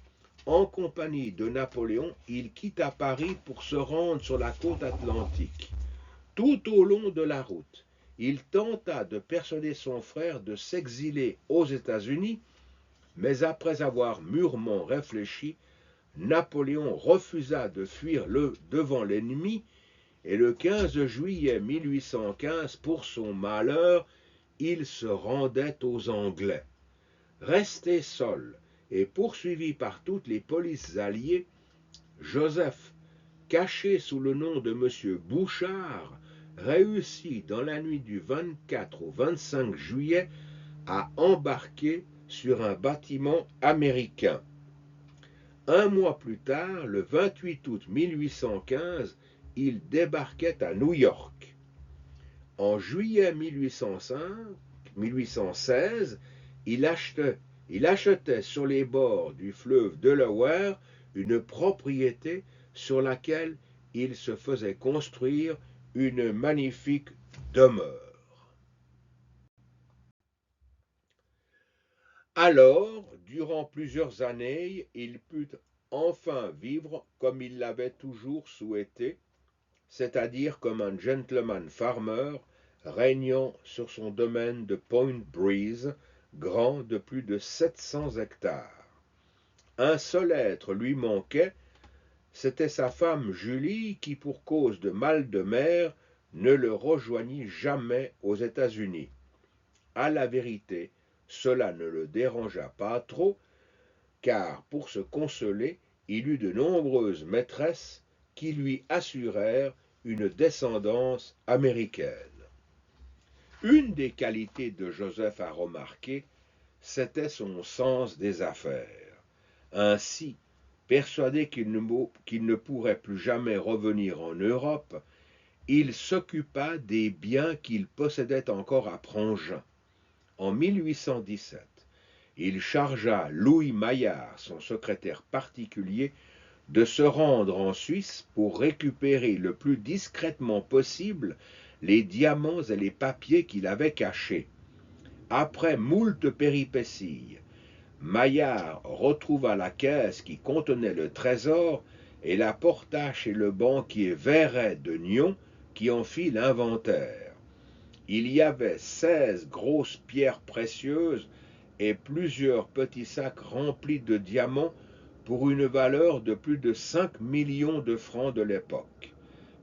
en compagnie de Napoléon, il quitta Paris pour se rendre sur la côte atlantique. Tout au long de la route, il tenta de persuader son frère de s'exiler aux États-Unis, mais après avoir mûrement réfléchi, Napoléon refusa de fuir devant l'ennemi et le 15 juillet 1815, pour son malheur, il se rendait aux Anglais. Resté seul et poursuivi par toutes les polices alliées, Joseph, caché sous le nom de M. Bouchard, réussit dans la nuit du 24 au 25 juillet à embarquer sur un bâtiment américain. Un mois plus tard, le 28 août 1815, il débarquait à New York. En juillet 1816, il achetait sur les bords du fleuve Delaware une propriété sur laquelle il se faisait construire une magnifique demeure. Alors, durant plusieurs années, il put enfin vivre comme il l'avait toujours souhaité, c'est-à-dire comme un gentleman farmer régnant sur son domaine de Point Breeze, grand de plus de 700 hectares. Un seul être lui manquait, c'était sa femme Julie qui, pour cause de mal de mer, ne le rejoignit jamais aux États-Unis. À la vérité, cela ne le dérangea pas trop, car pour se consoler, il eut de nombreuses maîtresses qui lui assurèrent une descendance américaine. Une des qualités de Joseph à remarquer, c'était son sens des affaires. Ainsi, persuadé qu'il ne pourrait plus jamais revenir en Europe, il s'occupa des biens qu'il possédait encore à Prangin. En 1817, il chargea Louis Maillard, son secrétaire particulier, de se rendre en Suisse pour récupérer le plus discrètement possible les diamants et les papiers qu'il avait cachés. Après moult péripéties, Maillard retrouva la caisse qui contenait le trésor et la porta chez le banquier Verret de Nyon qui en fit l'inventaire. Il y avait 16 grosses pierres précieuses et plusieurs petits sacs remplis de diamants pour une valeur de plus de 5 millions de francs de l'époque.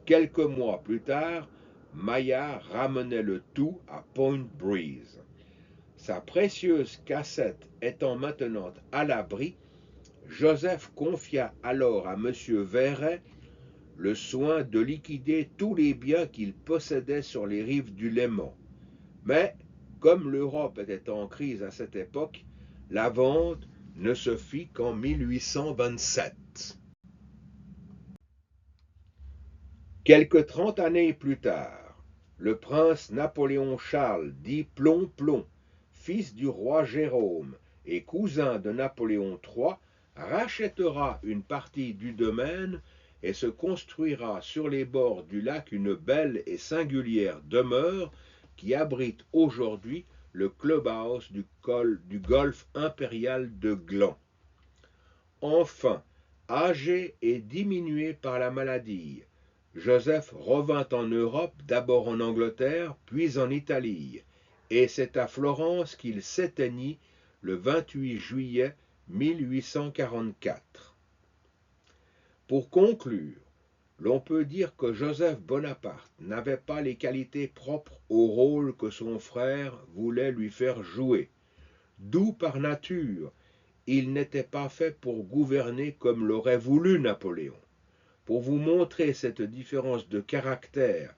Quelques mois plus tard, Maillard ramenait le tout à Point Breeze. Sa précieuse cassette étant maintenant à l'abri, Joseph confia alors à M. Verret le soin de liquider tous les biens qu'il possédait sur les rives du Léman. Mais, comme l'Europe était en crise à cette époque, la vente ne se fit qu'en 1827. Quelque 30 années plus tard, le prince Napoléon Charles, dit Plomb-Plomb, fils du roi Jérôme et cousin de Napoléon III, rachètera une partie du domaine et se construira sur les bords du lac une belle et singulière demeure qui abrite aujourd'hui le clubhouse du golfe impérial de Gland. Enfin, âgé et diminué par la maladie, Joseph revint en Europe, d'abord en Angleterre, puis en Italie, et c'est à Florence qu'il s'éteignit le 28 juillet 1844. Pour conclure, l'on peut dire que Joseph Bonaparte n'avait pas les qualités propres au rôle que son frère voulait lui faire jouer. D'où par nature, il n'était pas fait pour gouverner comme l'aurait voulu Napoléon. Pour vous montrer cette différence de caractère,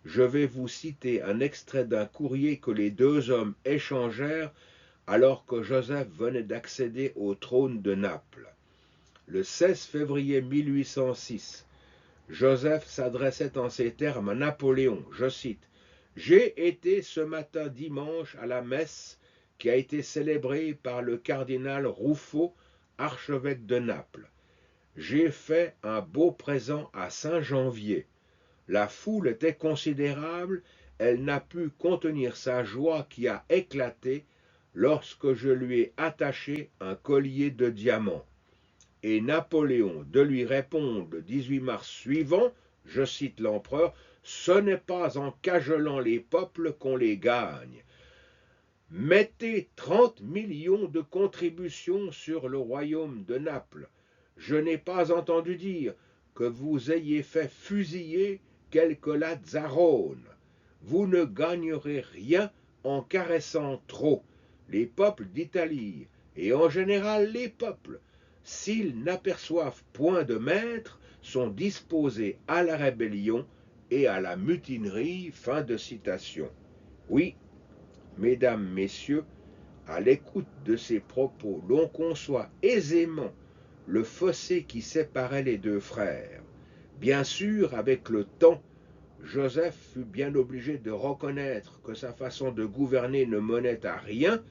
je vais vous citer un extrait d'un courrier que les deux hommes échangèrent alors que Joseph venait d'accéder au trône de Naples. Le 16 février 1806, Joseph s'adressait en ces termes à Napoléon, je cite, « J'ai été ce matin dimanche à la messe qui a été célébrée par le cardinal Ruffo, archevêque de Naples. J'ai fait un beau présent à Saint-Janvier. La foule était considérable, elle n'a pu contenir sa joie qui a éclaté lorsque je lui ai attaché un collier de diamants. Et Napoléon de lui répondre le 18 mars suivant, je cite l'empereur, « Ce n'est pas en cajolant les peuples qu'on les gagne. Mettez 30 millions de contributions sur le royaume de Naples. Je n'ai pas entendu dire que vous ayez fait fusiller quelque Lazzarone. Vous ne gagnerez rien en caressant trop les peuples d'Italie, et en général les peuples, s'ils n'aperçoivent point de maître, sont disposés à la rébellion et à la mutinerie. » Fin de citation. Oui, mesdames, messieurs, à l'écoute de ces propos, l'on conçoit aisément le fossé qui séparait les deux frères. Bien sûr, avec le temps, Joseph fut bien obligé de reconnaître que sa façon de gouverner ne menait à rien,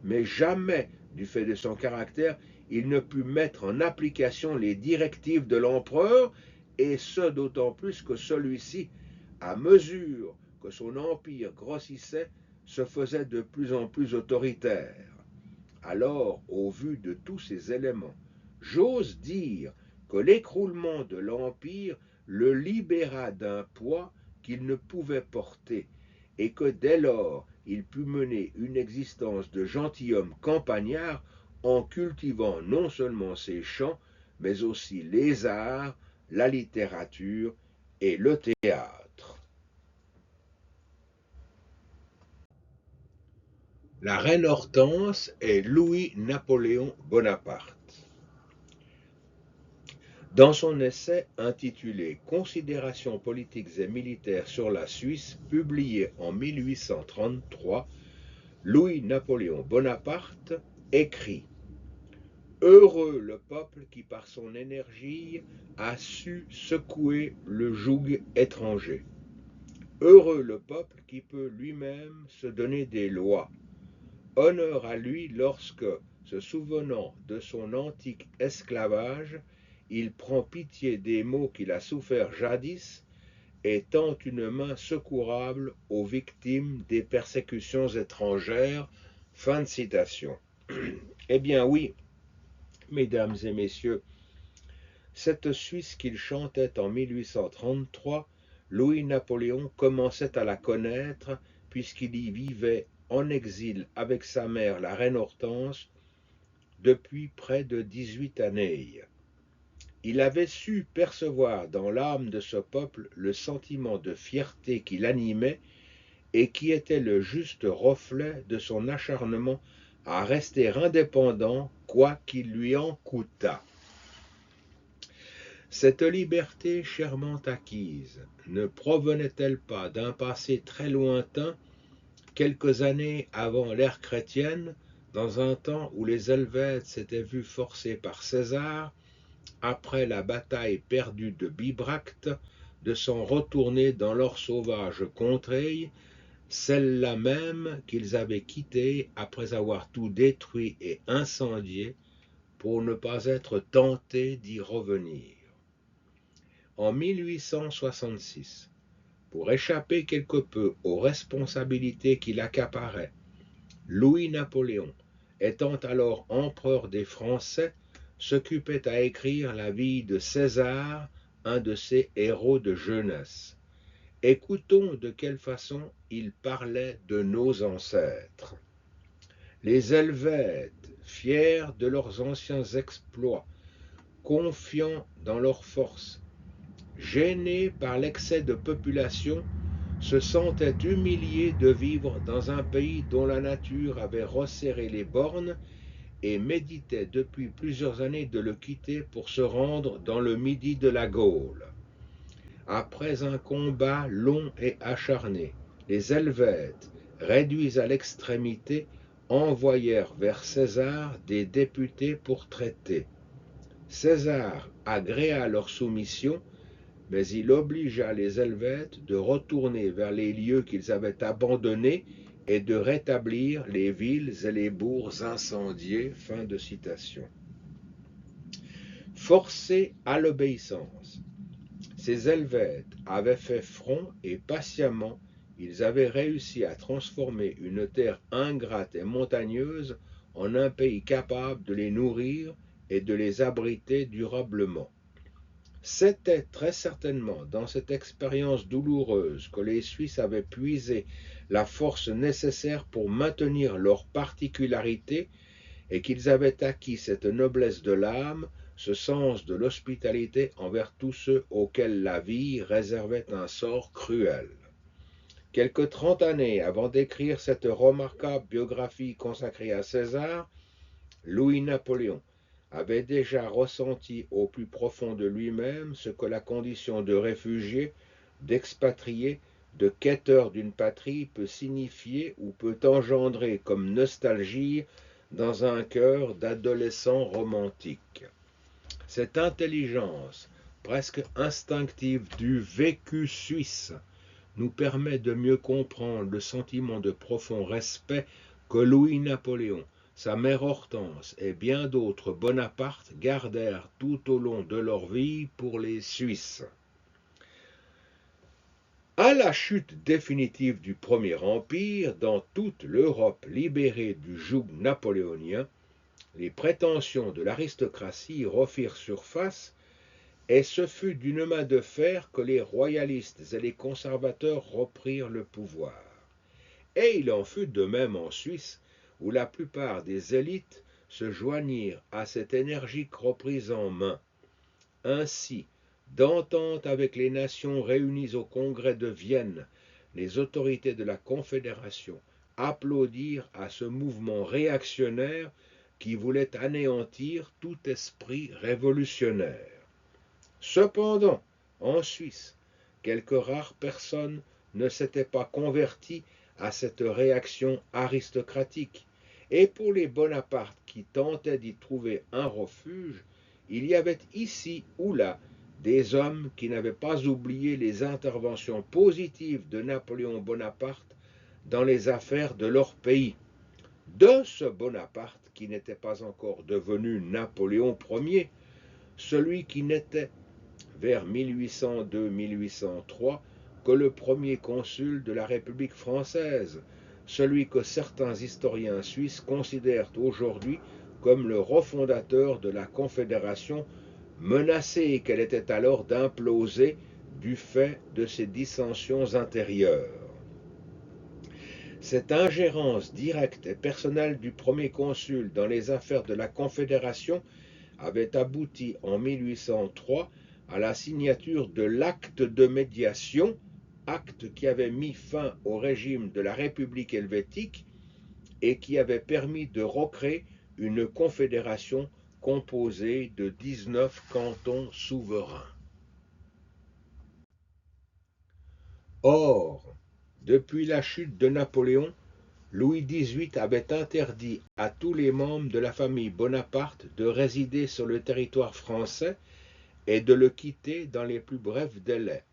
mais jamais, du fait de son caractère, il ne put mettre en application les directives de l'empereur, et ce d'autant plus que celui-ci, à mesure que son empire grossissait, se faisait de plus en plus autoritaire. Alors, au vu de tous ces éléments, j'ose dire que l'écroulement de l'Empire le libéra d'un poids qu'il ne pouvait porter, et que dès lors il put mener une existence de gentilhomme campagnard en cultivant non seulement ses champs, mais aussi les arts, la littérature et le théâtre. La reine Hortense et Louis-Napoléon Bonaparte. Dans son essai intitulé Considérations politiques et militaires sur la Suisse, publié en 1833, Louis-Napoléon Bonaparte écrit « Heureux le peuple qui par son énergie a su secouer le joug étranger. Heureux le peuple qui peut lui-même se donner des lois. Honneur à lui lorsque, se souvenant de son antique esclavage, il prend pitié des maux qu'il a soufferts jadis et tend une main secourable aux victimes des persécutions étrangères. » Fin de citation. Eh bien oui, mesdames et messieurs, cette Suisse qu'il chantait en 1833, Louis-Napoléon commençait à la connaître puisqu'il y vivait en exil avec sa mère, la reine Hortense, depuis près de 18 années. Il avait su percevoir dans l'âme de ce peuple le sentiment de fierté qui l'animait et qui était le juste reflet de son acharnement à rester indépendant quoi qu'il lui en coûtât. Cette liberté chèrement acquise ne provenait-elle pas d'un passé très lointain, quelques années avant l'ère chrétienne, dans un temps où les Helvètes s'étaient vus forcés par César, après la bataille perdue de Bibracte, de s'en retourner dans leur sauvage contrée, celle-là même qu'ils avaient quittée après avoir tout détruit et incendié, pour ne pas être tentés d'y revenir. En 1866, pour échapper quelque peu aux responsabilités qui l'accaparaient, Louis-Napoléon, étant alors empereur des Français, s'occupait à écrire la vie de César, un de ses héros de jeunesse. Écoutons de quelle façon il parlait de nos ancêtres. Les Helvètes, fiers de leurs anciens exploits, confiants dans leurs forces, gênés par l'excès de population, se sentaient humiliés de vivre dans un pays dont la nature avait resserré les bornes et méditaient depuis plusieurs années de le quitter pour se rendre dans le midi de la Gaule. Après un combat long et acharné, les Helvètes, réduits à l'extrémité, envoyèrent vers César des députés pour traiter. César agréa leur soumission, mais il obligea les Helvètes de retourner vers les lieux qu'ils avaient abandonnés et de rétablir les villes et les bourgs incendiés. Fin de citation. Forcés à l'obéissance, ces Helvètes avaient fait front et patiemment ils avaient réussi à transformer une terre ingrate et montagneuse en un pays capable de les nourrir et de les abriter durablement. C'était très certainement dans cette expérience douloureuse que les Suisses avaient puisé la force nécessaire pour maintenir leur particularité et qu'ils avaient acquis cette noblesse de l'âme, ce sens de l'hospitalité envers tous ceux auxquels la vie réservait un sort cruel. Quelque 30 années avant d'écrire cette remarquable biographie consacrée à César, Louis-Napoléon avait déjà ressenti au plus profond de lui-même ce que la condition de réfugié, d'expatrié, de quêteur d'une patrie peut signifier ou peut engendrer comme nostalgie dans un cœur d'adolescent romantique. Cette intelligence presque instinctive du vécu suisse nous permet de mieux comprendre le sentiment de profond respect que Louis-Napoléon, sa mère Hortense et bien d'autres Bonaparte gardèrent tout au long de leur vie pour les Suisses. À la chute définitive du Premier Empire, dans toute l'Europe libérée du joug napoléonien, les prétentions de l'aristocratie refirent surface, et ce fut d'une main de fer que les royalistes et les conservateurs reprirent le pouvoir. Et il en fut de même en Suisse, où la plupart des élites se joignirent à cette énergique reprise en main. Ainsi, d'entente avec les nations réunies au congrès de Vienne, les autorités de la Confédération applaudirent à ce mouvement réactionnaire qui voulait anéantir tout esprit révolutionnaire. Cependant, en Suisse, quelques rares personnes ne s'étaient pas converties à cette réaction aristocratique, et pour les Bonaparte qui tentaient d'y trouver un refuge, il y avait ici ou là des hommes qui n'avaient pas oublié les interventions positives de Napoléon Bonaparte dans les affaires de leur pays. De ce Bonaparte qui n'était pas encore devenu Napoléon Ier, celui qui n'était vers 1802-1803 que le premier consul de la République française, celui que certains historiens suisses considèrent aujourd'hui comme le refondateur de la Confédération, menacée qu'elle était alors d'imploser du fait de ses dissensions intérieures. Cette ingérence directe et personnelle du premier consul dans les affaires de la Confédération avait abouti en 1803 à la signature de l'acte de médiation, acte qui avait mis fin au régime de la République helvétique et qui avait permis de recréer une confédération composée de 19 cantons souverains. Or, depuis la chute de Napoléon, Louis XVIII avait interdit à tous les membres de la famille Bonaparte de résider sur le territoire français et de le quitter dans les plus brefs délais.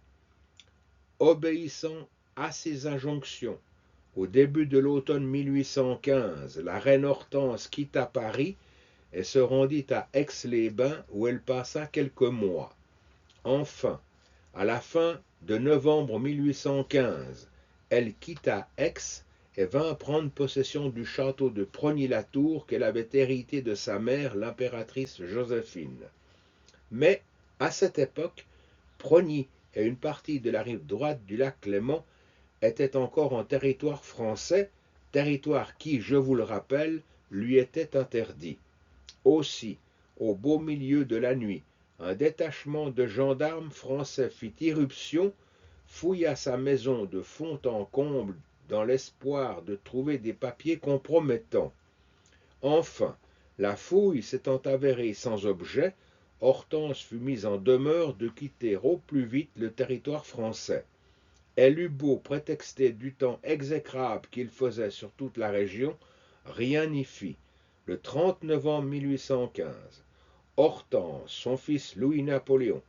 Obéissant à ces injonctions, au début de l'automne 1815, la reine Hortense quitta Paris et se rendit à Aix-les-Bains où elle passa quelques mois. Enfin, à la fin de novembre 1815, elle quitta Aix et vint prendre possession du château de Progny-la-Tour qu'elle avait hérité de sa mère, l'impératrice Joséphine. Mais, à cette époque, Progny et une partie de la rive droite du lac Léman étaient encore en territoire français, territoire qui, je vous le rappelle, lui était interdit. Aussi, au beau milieu de la nuit, un détachement de gendarmes français fit irruption, fouilla sa maison de fond en comble dans l'espoir de trouver des papiers compromettants. Enfin, la fouille s'étant avérée sans objet, Hortense fut mise en demeure de quitter au plus vite le territoire français. Elle eut beau prétexter du temps exécrable qu'il faisait sur toute la région, rien n'y fit. Le 30 novembre 1815, Hortense, son fils Louis-Napoléon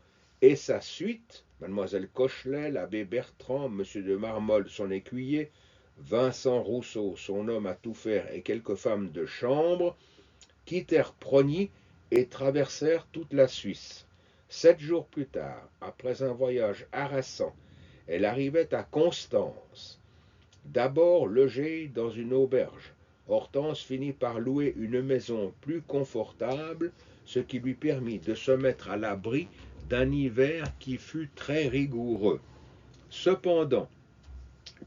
et sa suite, mademoiselle Cochelet, l'abbé Bertrand, monsieur de Marmolles, son écuyer, Vincent Rousseau, son homme à tout faire et quelques femmes de chambre, quittèrent Progny et traversèrent toute la Suisse. 7 jours plus tard, après un voyage harassant, elle arrivait à Constance. D'abord logée dans une auberge, Hortense finit par louer une maison plus confortable, ce qui lui permit de se mettre à l'abri d'un hiver qui fut très rigoureux. Cependant,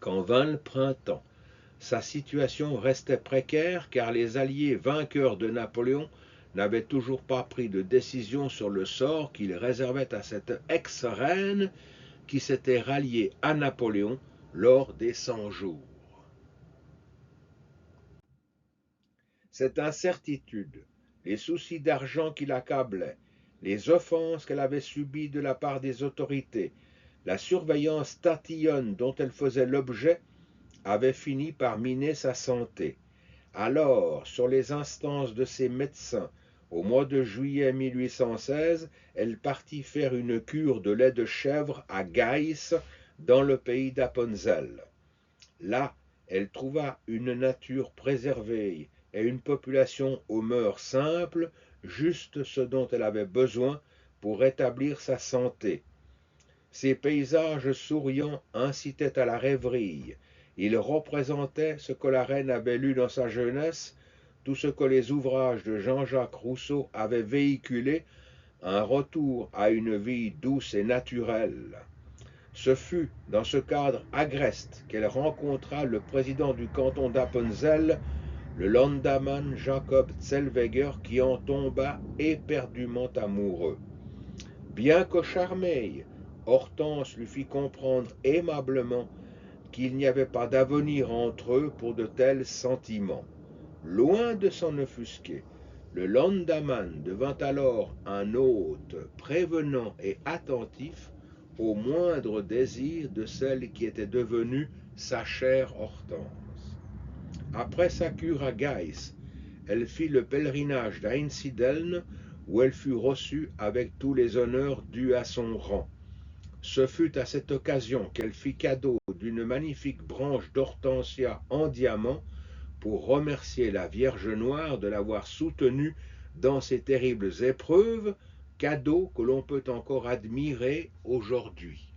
quand vint le printemps, sa situation restait précaire car les alliés vainqueurs de Napoléon n'avaient toujours pas pris de décision sur le sort qu'ils réservaient à cette ex-reine qui s'était ralliée à Napoléon lors des 100 jours. Cette incertitude, les soucis d'argent qui l'accablaient, les offenses qu'elle avait subies de la part des autorités, la surveillance tatillonne dont elle faisait l'objet, avaient fini par miner sa santé. Alors, sur les instances de ses médecins, au mois de juillet 1816, elle partit faire une cure de lait de chèvre à Gaiss, dans le pays d'Appenzell. Là, elle trouva une nature préservée et une population aux mœurs simples, juste ce dont elle avait besoin pour rétablir sa santé. Ces paysages souriants incitaient à la rêverie. Ils représentaient ce que la reine avait lu dans sa jeunesse, tout ce que les ouvrages de Jean-Jacques Rousseau avaient véhiculé, un retour à une vie douce et naturelle. Ce fut dans ce cadre agreste qu'elle rencontra le président du canton d'Appenzell, le landamman Jacob Zellweger, qui en tomba éperdument amoureux. Bien que charmée, Hortense lui fit comprendre aimablement qu'il n'y avait pas d'avenir entre eux pour de tels sentiments. Loin de s'en offusquer, le landamman devint alors un hôte prévenant et attentif au moindre désir de celle qui était devenue sa chère Hortense. Après sa cure à Geiss, elle fit le pèlerinage d'Einsiedeln, où elle fut reçue avec tous les honneurs dus à son rang. Ce fut à cette occasion qu'elle fit cadeau d'une magnifique branche d'hortensia en diamant pour remercier la Vierge Noire de l'avoir soutenue dans ces terribles épreuves, cadeau que l'on peut encore admirer aujourd'hui.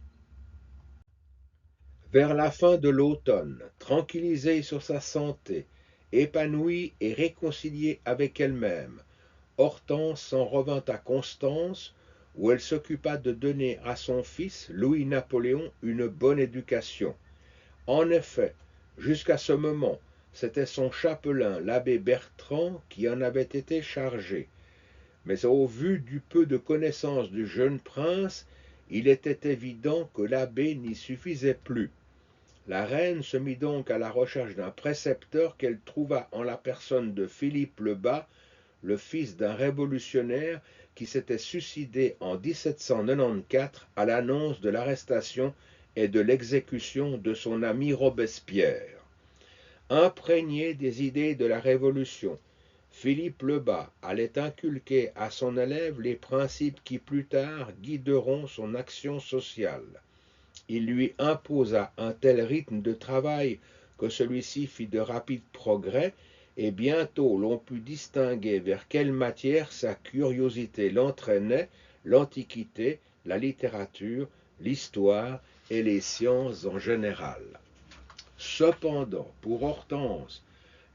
Vers la fin de l'automne, tranquillisée sur sa santé, épanouie et réconciliée avec elle-même, Hortense s'en revint à Constance, où elle s'occupa de donner à son fils, Louis-Napoléon, une bonne éducation. En effet, jusqu'à ce moment, c'était son chapelain, l'abbé Bertrand, qui en avait été chargé. Mais au vu du peu de connaissances du jeune prince, il était évident que l'abbé n'y suffisait plus. La reine se mit donc à la recherche d'un précepteur qu'elle trouva en la personne de Philippe le Bas, le fils d'un révolutionnaire qui s'était suicidé en 1794 à l'annonce de l'arrestation et de l'exécution de son ami Robespierre. Imprégné des idées de la Révolution, Philippe le Bas allait inculquer à son élève les principes qui plus tard guideront son action sociale. Il lui imposa un tel rythme de travail que celui-ci fit de rapides progrès, et bientôt l'on put distinguer vers quelle matière sa curiosité l'entraînait, l'Antiquité, la littérature, l'histoire et les sciences en général. Cependant, pour Hortense,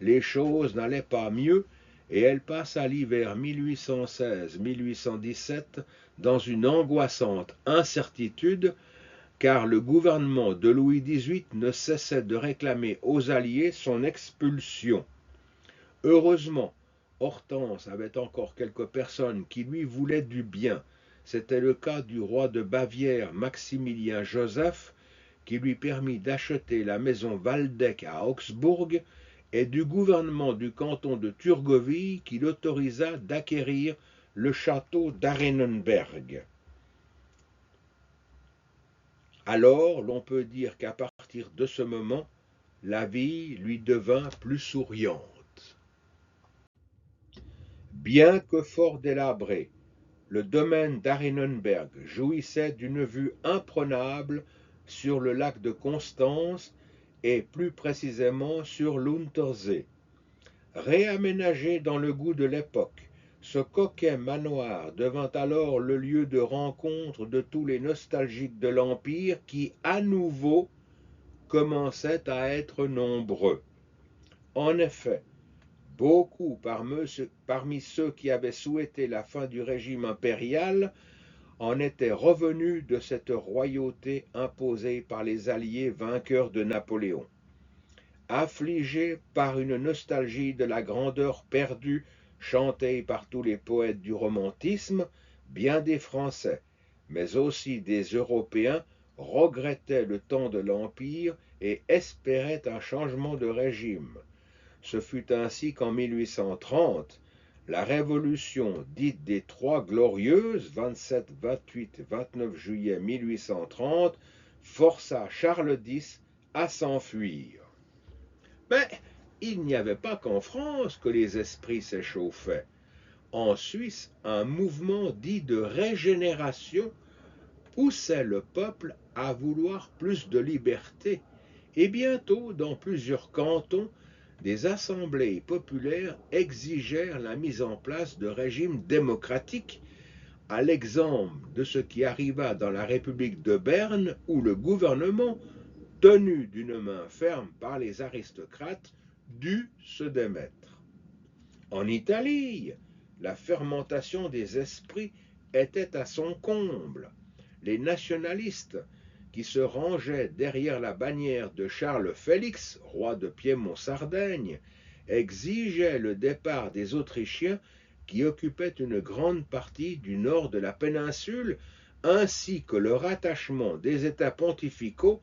les choses n'allaient pas mieux, et elle passa l'hiver 1816-1817 dans une angoissante incertitude, car le gouvernement de Louis XVIII ne cessait de réclamer aux Alliés son expulsion. Heureusement, Hortense avait encore quelques personnes qui lui voulaient du bien. C'était le cas du roi de Bavière, Maximilien Joseph, qui lui permit d'acheter la maison Waldeck à Augsbourg, et du gouvernement du canton de Thurgovie qui l'autorisa d'acquérir le château d'Arenenberg. Alors l'on peut dire qu'à partir de ce moment, la vie lui devint plus souriante. Bien que fort délabré, le domaine d'Arenenberg jouissait d'une vue imprenable sur le lac de Constance et plus précisément sur l'Untersee. Réaménagé dans le goût de l'époque, ce coquet manoir devint alors le lieu de rencontre de tous les nostalgiques de l'Empire qui, à nouveau, commençaient à être nombreux. En effet, beaucoup parmi ceux qui avaient souhaité la fin du régime impérial en étaient revenus de cette royauté imposée par les Alliés vainqueurs de Napoléon. Affligés par une nostalgie de la grandeur perdue chantée par tous les poètes du romantisme, bien des Français, mais aussi des Européens, regrettaient le temps de l'Empire et espéraient un changement de régime. Ce fut ainsi qu'en 1830, la révolution dite des Trois Glorieuses, 27, 28 et 29 juillet 1830, força Charles X à s'enfuir. Mais il n'y avait pas qu'en France que les esprits s'échauffaient. En Suisse, un mouvement dit de régénération poussait le peuple à vouloir plus de liberté, et bientôt, dans plusieurs cantons, des assemblées populaires exigèrent la mise en place de régimes démocratiques, à l'exemple de ce qui arriva dans la République de Berne, où le gouvernement, tenu d'une main ferme par les aristocrates, dut se démettre. En Italie, la fermentation des esprits était à son comble. Les nationalistes, qui se rangeaient derrière la bannière de Charles Félix, roi de Piémont-Sardaigne, exigeaient le départ des Autrichiens qui occupaient une grande partie du nord de la péninsule, ainsi que le rattachement des États pontificaux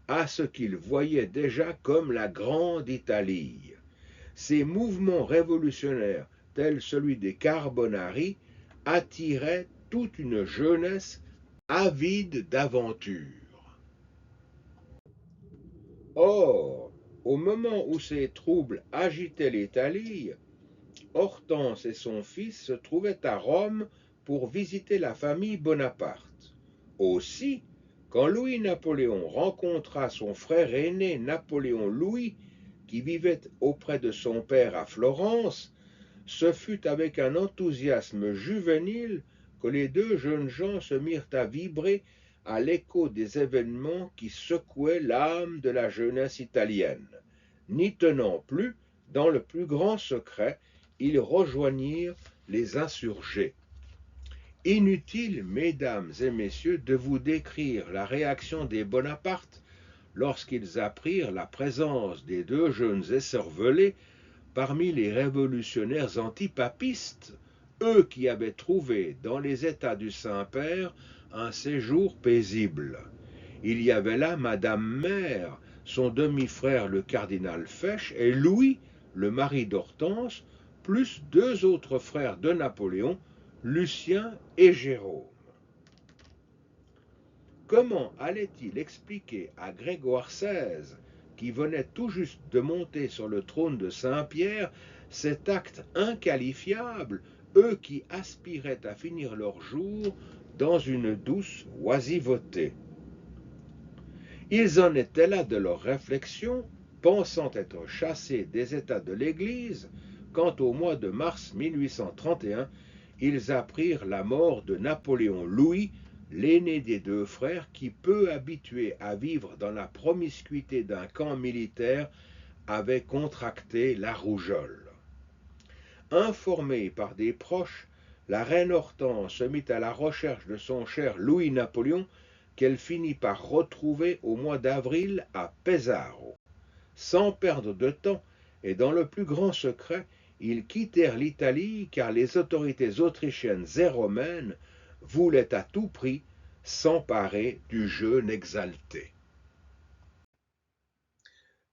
à ce qu'ils voyaient déjà comme la Grande Italie. Ces mouvements révolutionnaires, tels celui des Carbonari, attiraient toute une jeunesse avide d'aventure. Or, au moment où ces troubles agitaient l'Italie, Hortense et son fils se trouvaient à Rome pour visiter la famille Bonaparte. Aussi, quand Louis-Napoléon rencontra son frère aîné Napoléon Louis, qui vivait auprès de son père à Florence, ce fut avec un enthousiasme juvénile que les deux jeunes gens se mirent à vibrer à l'écho des événements qui secouaient l'âme de la jeunesse italienne. N'y tenant plus, dans le plus grand secret, ils rejoignirent les insurgés. Inutile, mesdames et messieurs, de vous décrire la réaction des Bonaparte lorsqu'ils apprirent la présence des deux jeunes écervelés parmi les révolutionnaires antipapistes, eux qui avaient trouvé dans les États du Saint-Père un séjour paisible. Il y avait là Madame Mère, son demi-frère le cardinal Fesch, et Louis, le mari d'Hortense, plus deux autres frères de Napoléon, Lucien et Jérôme. Comment allait-il expliquer à Grégoire XVI, qui venait tout juste de monter sur le trône de Saint-Pierre, cet acte inqualifiable, eux qui aspiraient à finir leur jour dans une douce oisiveté? Ils en étaient là de leurs réflexions, pensant être chassés des États de l'Église, quand au mois de mars 1831, ils apprirent la mort de Napoléon Louis, l'aîné des deux frères qui, peu habitué à vivre dans la promiscuité d'un camp militaire, avait contracté la rougeole. Informée par des proches, la reine Hortense se mit à la recherche de son cher Louis-Napoléon, qu'elle finit par retrouver au mois d'avril à Pesaro. Sans perdre de temps et dans le plus grand secret, ils quittèrent l'Italie car les autorités autrichiennes et romaines voulaient à tout prix s'emparer du jeune exalté.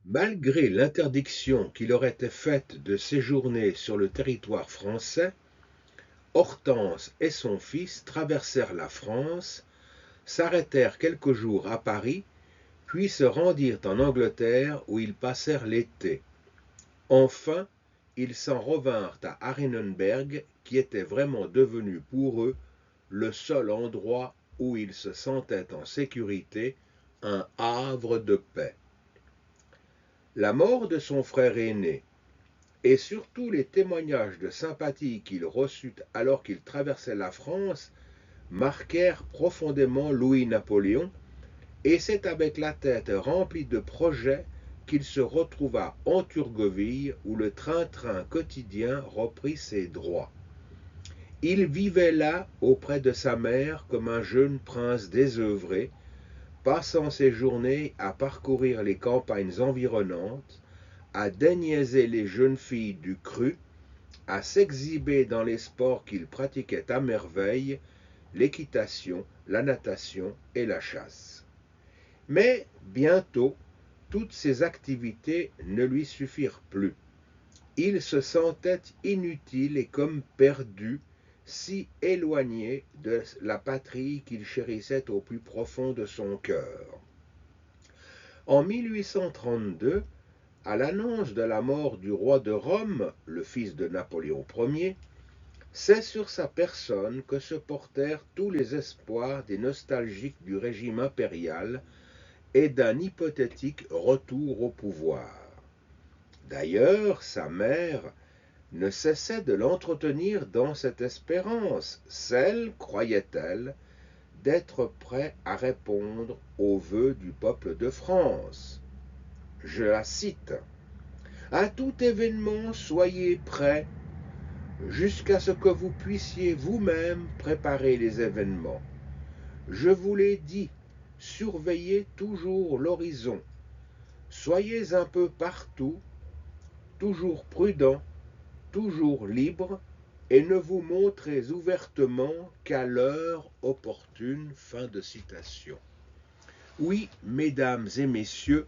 Malgré l'interdiction qui leur était faite de séjourner sur le territoire français, Hortense et son fils traversèrent la France, s'arrêtèrent quelques jours à Paris, puis se rendirent en Angleterre où ils passèrent l'été. Enfin, ils s'en revinrent à Arenenberg, qui était vraiment devenu pour eux le seul endroit où ils se sentaient en sécurité, un havre de paix. La mort de son frère aîné, et surtout les témoignages de sympathie qu'il reçut alors qu'il traversait la France, marquèrent profondément Louis-Napoléon, et c'est avec la tête remplie de projets qu'il se retrouva en Turgovie où le train-train quotidien reprit ses droits. Il vivait là auprès de sa mère comme un jeune prince désœuvré, passant ses journées à parcourir les campagnes environnantes, à déniaiser les jeunes filles du cru, à s'exhiber dans les sports qu'il pratiquait à merveille, l'équitation, la natation et la chasse. Mais bientôt, toutes ces activités ne lui suffirent plus. Il se sentait inutile et comme perdu, si éloigné de la patrie qu'il chérissait au plus profond de son cœur. En 1832, à l'annonce de la mort du roi de Rome, le fils de Napoléon Ier, c'est sur sa personne que se portèrent tous les espoirs des nostalgiques du régime impérial et d'un hypothétique retour au pouvoir. D'ailleurs, sa mère ne cessait de l'entretenir dans cette espérance, celle, croyait-elle, d'être prêt à répondre aux vœux du peuple de France. Je la cite. « À tout événement, soyez prêts, jusqu'à ce que vous puissiez vous-même préparer les événements. Je vous l'ai dit, surveillez toujours l'horizon. Soyez un peu partout, toujours prudent, toujours libre, et ne vous montrez ouvertement qu'à l'heure opportune. » Fin de citation. Oui, mesdames et messieurs,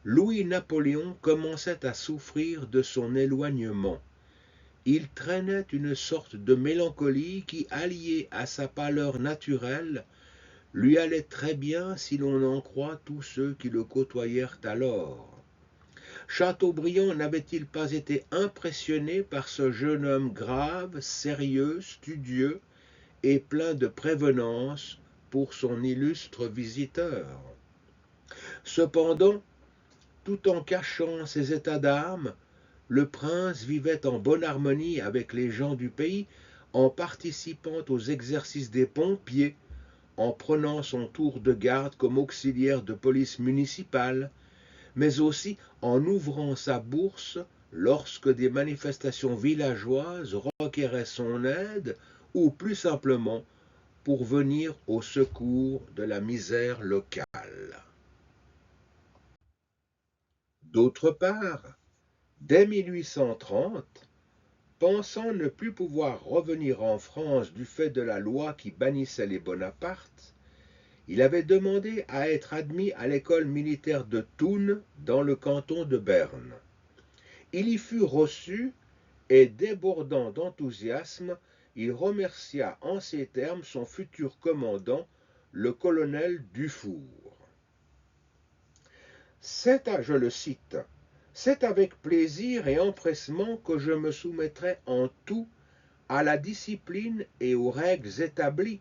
Louis-Napoléon commençait à souffrir de son éloignement. Il traînait une sorte de mélancolie qui, alliée à sa pâleur naturelle, lui allait très bien si l'on en croit tous ceux qui le côtoyèrent alors. Chateaubriand n'avait-il pas été impressionné par ce jeune homme grave, sérieux, studieux et plein de prévenance pour son illustre visiteur? Cependant, tout en cachant ses états d'âme, le prince vivait en bonne harmonie avec les gens du pays, en participant aux exercices des pompiers, en prenant son tour de garde comme auxiliaire de police municipale, mais aussi en ouvrant sa bourse lorsque des manifestations villageoises requéraient son aide, ou plus simplement pour venir au secours de la misère locale. D'autre part, dès 1830, pensant ne plus pouvoir revenir en France du fait de la loi qui bannissait les Bonaparte, il avait demandé à être admis à l'école militaire de Thun dans le canton de Berne. Il y fut reçu et, débordant d'enthousiasme, il remercia en ces termes son futur commandant, le colonel Dufour. Je le cite, c'est avec plaisir et empressement que je me soumettrai en tout à la discipline et aux règles établies,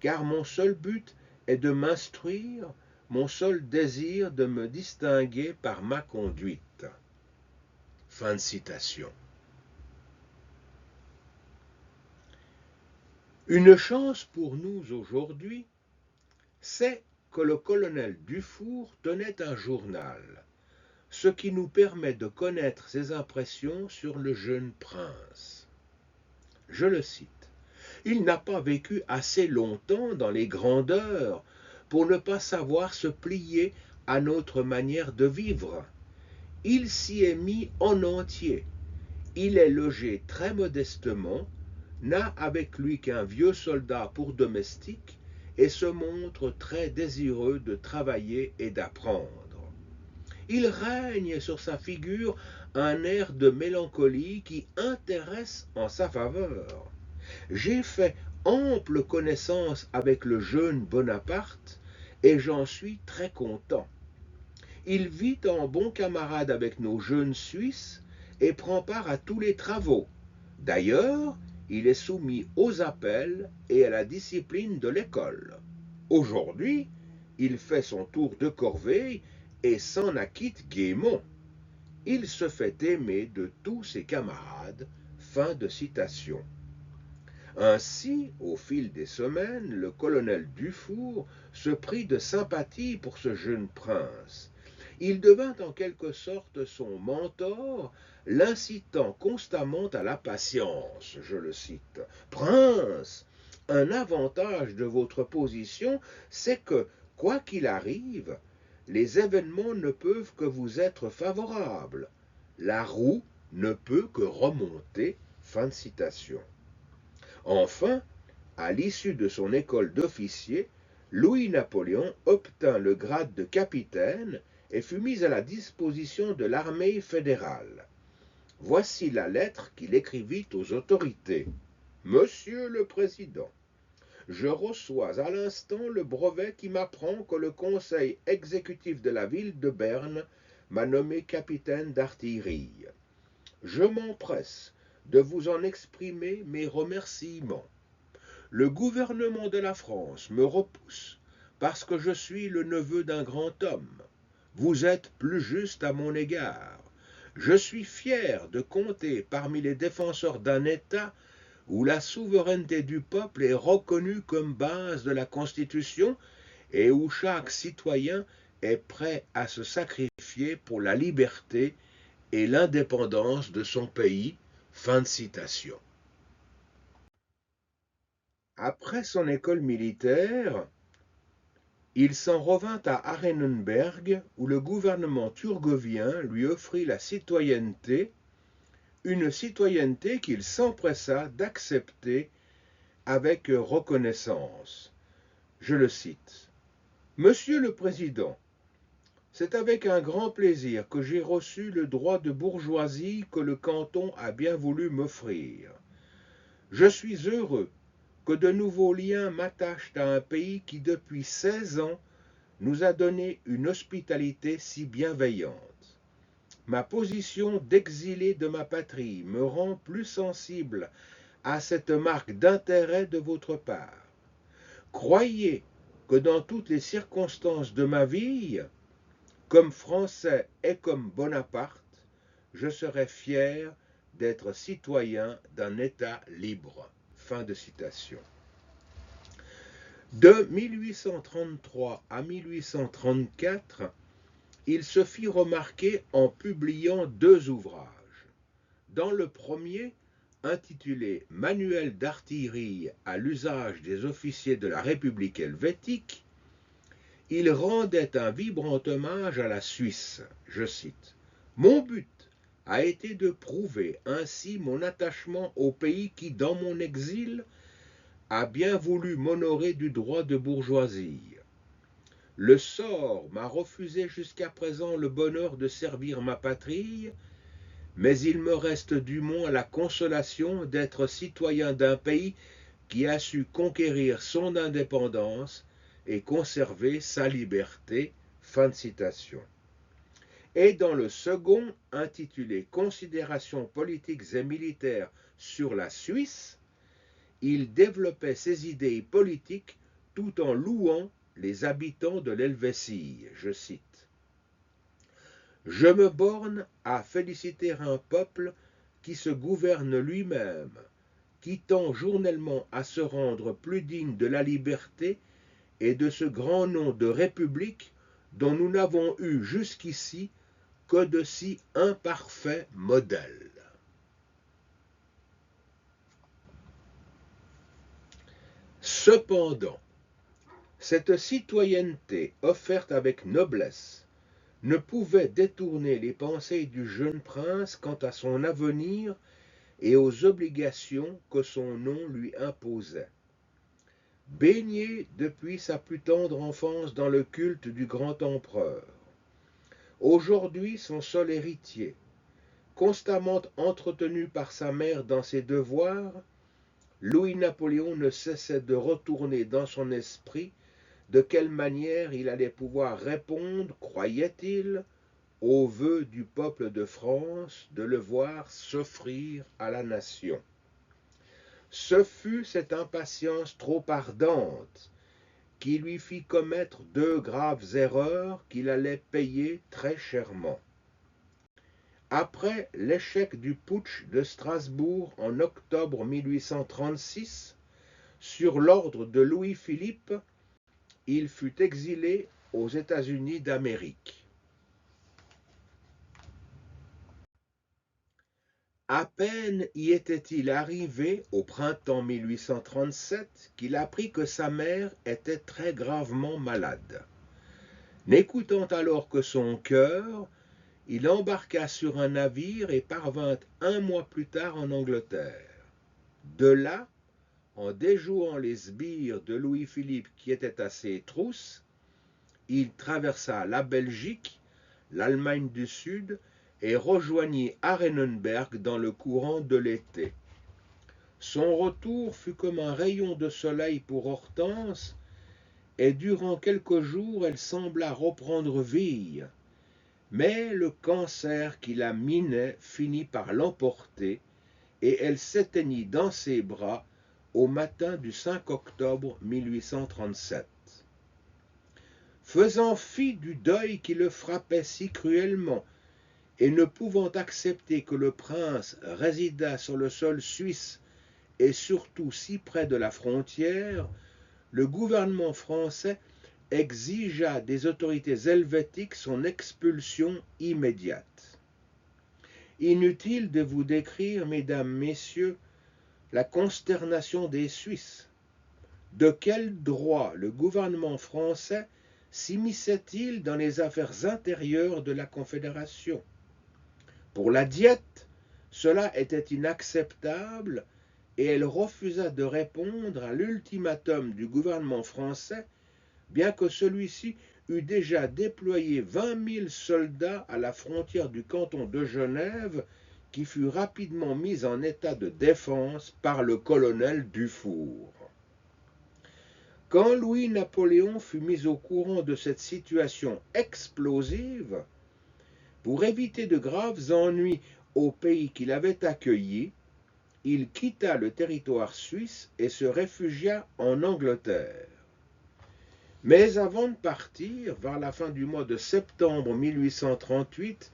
car mon seul but est de m'instruire, mon seul désir de me distinguer par ma conduite. Fin de citation. Une chance pour nous aujourd'hui, c'est que le colonel Dufour tenait un journal, ce qui nous permet de connaître ses impressions sur le jeune prince. Je le cite. Il n'a pas vécu assez longtemps dans les grandeurs pour ne pas savoir se plier à notre manière de vivre. Il s'y est mis en entier. Il est logé très modestement, n'a avec lui qu'un vieux soldat pour domestique, et se montre très désireux de travailler et d'apprendre. Il règne sur sa figure un air de mélancolie qui intéresse en sa faveur. J'ai fait ample connaissance avec le jeune Bonaparte et j'en suis très content. Il vit en bon camarade avec nos jeunes Suisses et prend part à tous les travaux. D'ailleurs, il est soumis aux appels et à la discipline de l'école. Aujourd'hui, il fait son tour de corvée et s'en acquitte gaiement. Il se fait aimer de tous ses camarades. Fin de citation. Ainsi, au fil des semaines, le colonel Dufour se prit de sympathie pour ce jeune prince. Il devint en quelque sorte son mentor, l'incitant constamment à la patience. Je le cite. Prince, un avantage de votre position, c'est que, quoi qu'il arrive, les événements ne peuvent que vous être favorables. La roue ne peut que remonter. Fin de citation. Enfin, à l'issue de son école d'officier, Louis-Napoléon obtint le grade de capitaine et fut mis à la disposition de l'armée fédérale. Voici la lettre qu'il écrivit aux autorités. Monsieur le Président, je reçois à l'instant le brevet qui m'apprend que le conseil exécutif de la ville de Berne m'a nommé capitaine d'artillerie. Je m'empresse de vous en exprimer mes remerciements. Le gouvernement de la France me repousse parce que je suis le neveu d'un grand homme. Vous êtes plus juste à mon égard. Je suis fier de compter parmi les défenseurs d'un État où la souveraineté du peuple est reconnue comme base de la Constitution et où chaque citoyen est prêt à se sacrifier pour la liberté et l'indépendance de son pays. Fin de citation. Après son école militaire, il s'en revint à Arenenberg, où le gouvernement turgovien lui offrit la citoyenneté, une citoyenneté qu'il s'empressa d'accepter avec reconnaissance. Je le cite. Monsieur le Président, c'est avec un grand plaisir que j'ai reçu le droit de bourgeoisie que le canton a bien voulu m'offrir. Je suis heureux que de nouveaux liens m'attachent à un pays qui depuis 16 ans nous a donné une hospitalité si bienveillante. Ma position d'exilé de ma patrie me rend plus sensible à cette marque d'intérêt de votre part. Croyez que dans toutes les circonstances de ma vie, comme Français et comme Bonaparte, je serai fier d'être citoyen d'un État libre. Fin de citation. De 1833 à 1834, il se fit remarquer en publiant 2 ouvrages. Dans le premier, intitulé Manuel d'artillerie à l'usage des officiers de la République helvétique, il rendait un vibrant hommage à la Suisse. Je cite: Mon but a été de prouver ainsi mon attachement au pays qui, dans mon exil, a bien voulu m'honorer du droit de bourgeoisie. Le sort m'a refusé jusqu'à présent le bonheur de servir ma patrie, mais il me reste du moins la consolation d'être citoyen d'un pays qui a su conquérir son indépendance et conserver sa liberté. Fin de citation. Et dans le second, intitulé Considérations politiques et militaires sur la Suisse, il développait ses idées politiques tout en louant les habitants de l'Helvétie. Je cite: Je me borne à féliciter un peuple qui se gouverne lui-même, qui tend journellement à se rendre plus digne de la liberté et de ce grand nom de République dont nous n'avons eu jusqu'ici que de si imparfaits modèles. Cependant, cette citoyenneté offerte avec noblesse ne pouvait détourner les pensées du jeune prince quant à son avenir et aux obligations que son nom lui imposait. Baigné depuis sa plus tendre enfance dans le culte du grand empereur, aujourd'hui son seul héritier, constamment entretenu par sa mère dans ses devoirs, Louis-Napoléon ne cessait de retourner dans son esprit de quelle manière il allait pouvoir répondre, croyait-il, aux vœux du peuple de France de le voir s'offrir à la nation. Ce fut cette impatience trop ardente qui lui fit commettre 2 graves erreurs qu'il allait payer très chèrement. Après l'échec du putsch de Strasbourg en octobre 1836, sur l'ordre de Louis-Philippe, il fut exilé aux États-Unis d'Amérique. À peine y était-il arrivé au printemps 1837 qu'il apprit que sa mère était très gravement malade. N'écoutant alors que son cœur, il embarqua sur un navire et parvint 1 mois plus tard en Angleterre. De là, en déjouant les sbires de Louis-Philippe qui étaient à ses trousses, il traversa la Belgique, l'Allemagne du Sud et rejoignit Arenenberg dans le courant de l'été. Son retour fut comme un rayon de soleil pour Hortense, et durant quelques jours elle sembla reprendre vie. Mais le cancer qui la minait finit par l'emporter, et elle s'éteignit dans ses bras au matin du 5 octobre 1837. Faisant fi du deuil qui le frappait si cruellement, et ne pouvant accepter que le prince résidât sur le sol suisse et surtout si près de la frontière, le gouvernement français exigea des autorités helvétiques son expulsion immédiate. Inutile de vous décrire, mesdames, messieurs, la consternation des Suisses. De quel droit le gouvernement français s'immisçait-il dans les affaires intérieures de la Confédération? Pour la Diète, cela était inacceptable et elle refusa de répondre à l'ultimatum du gouvernement français, bien que celui-ci eût déjà déployé 20 000 soldats à la frontière du canton de Genève, qui fut rapidement mis en état de défense par le colonel Dufour. Quand Louis-Napoléon fut mis au courant de cette situation explosive, pour éviter de graves ennuis au pays qu'il avait accueilli, il quitta le territoire suisse et se réfugia en Angleterre. Mais avant de partir, vers la fin du mois de septembre 1838,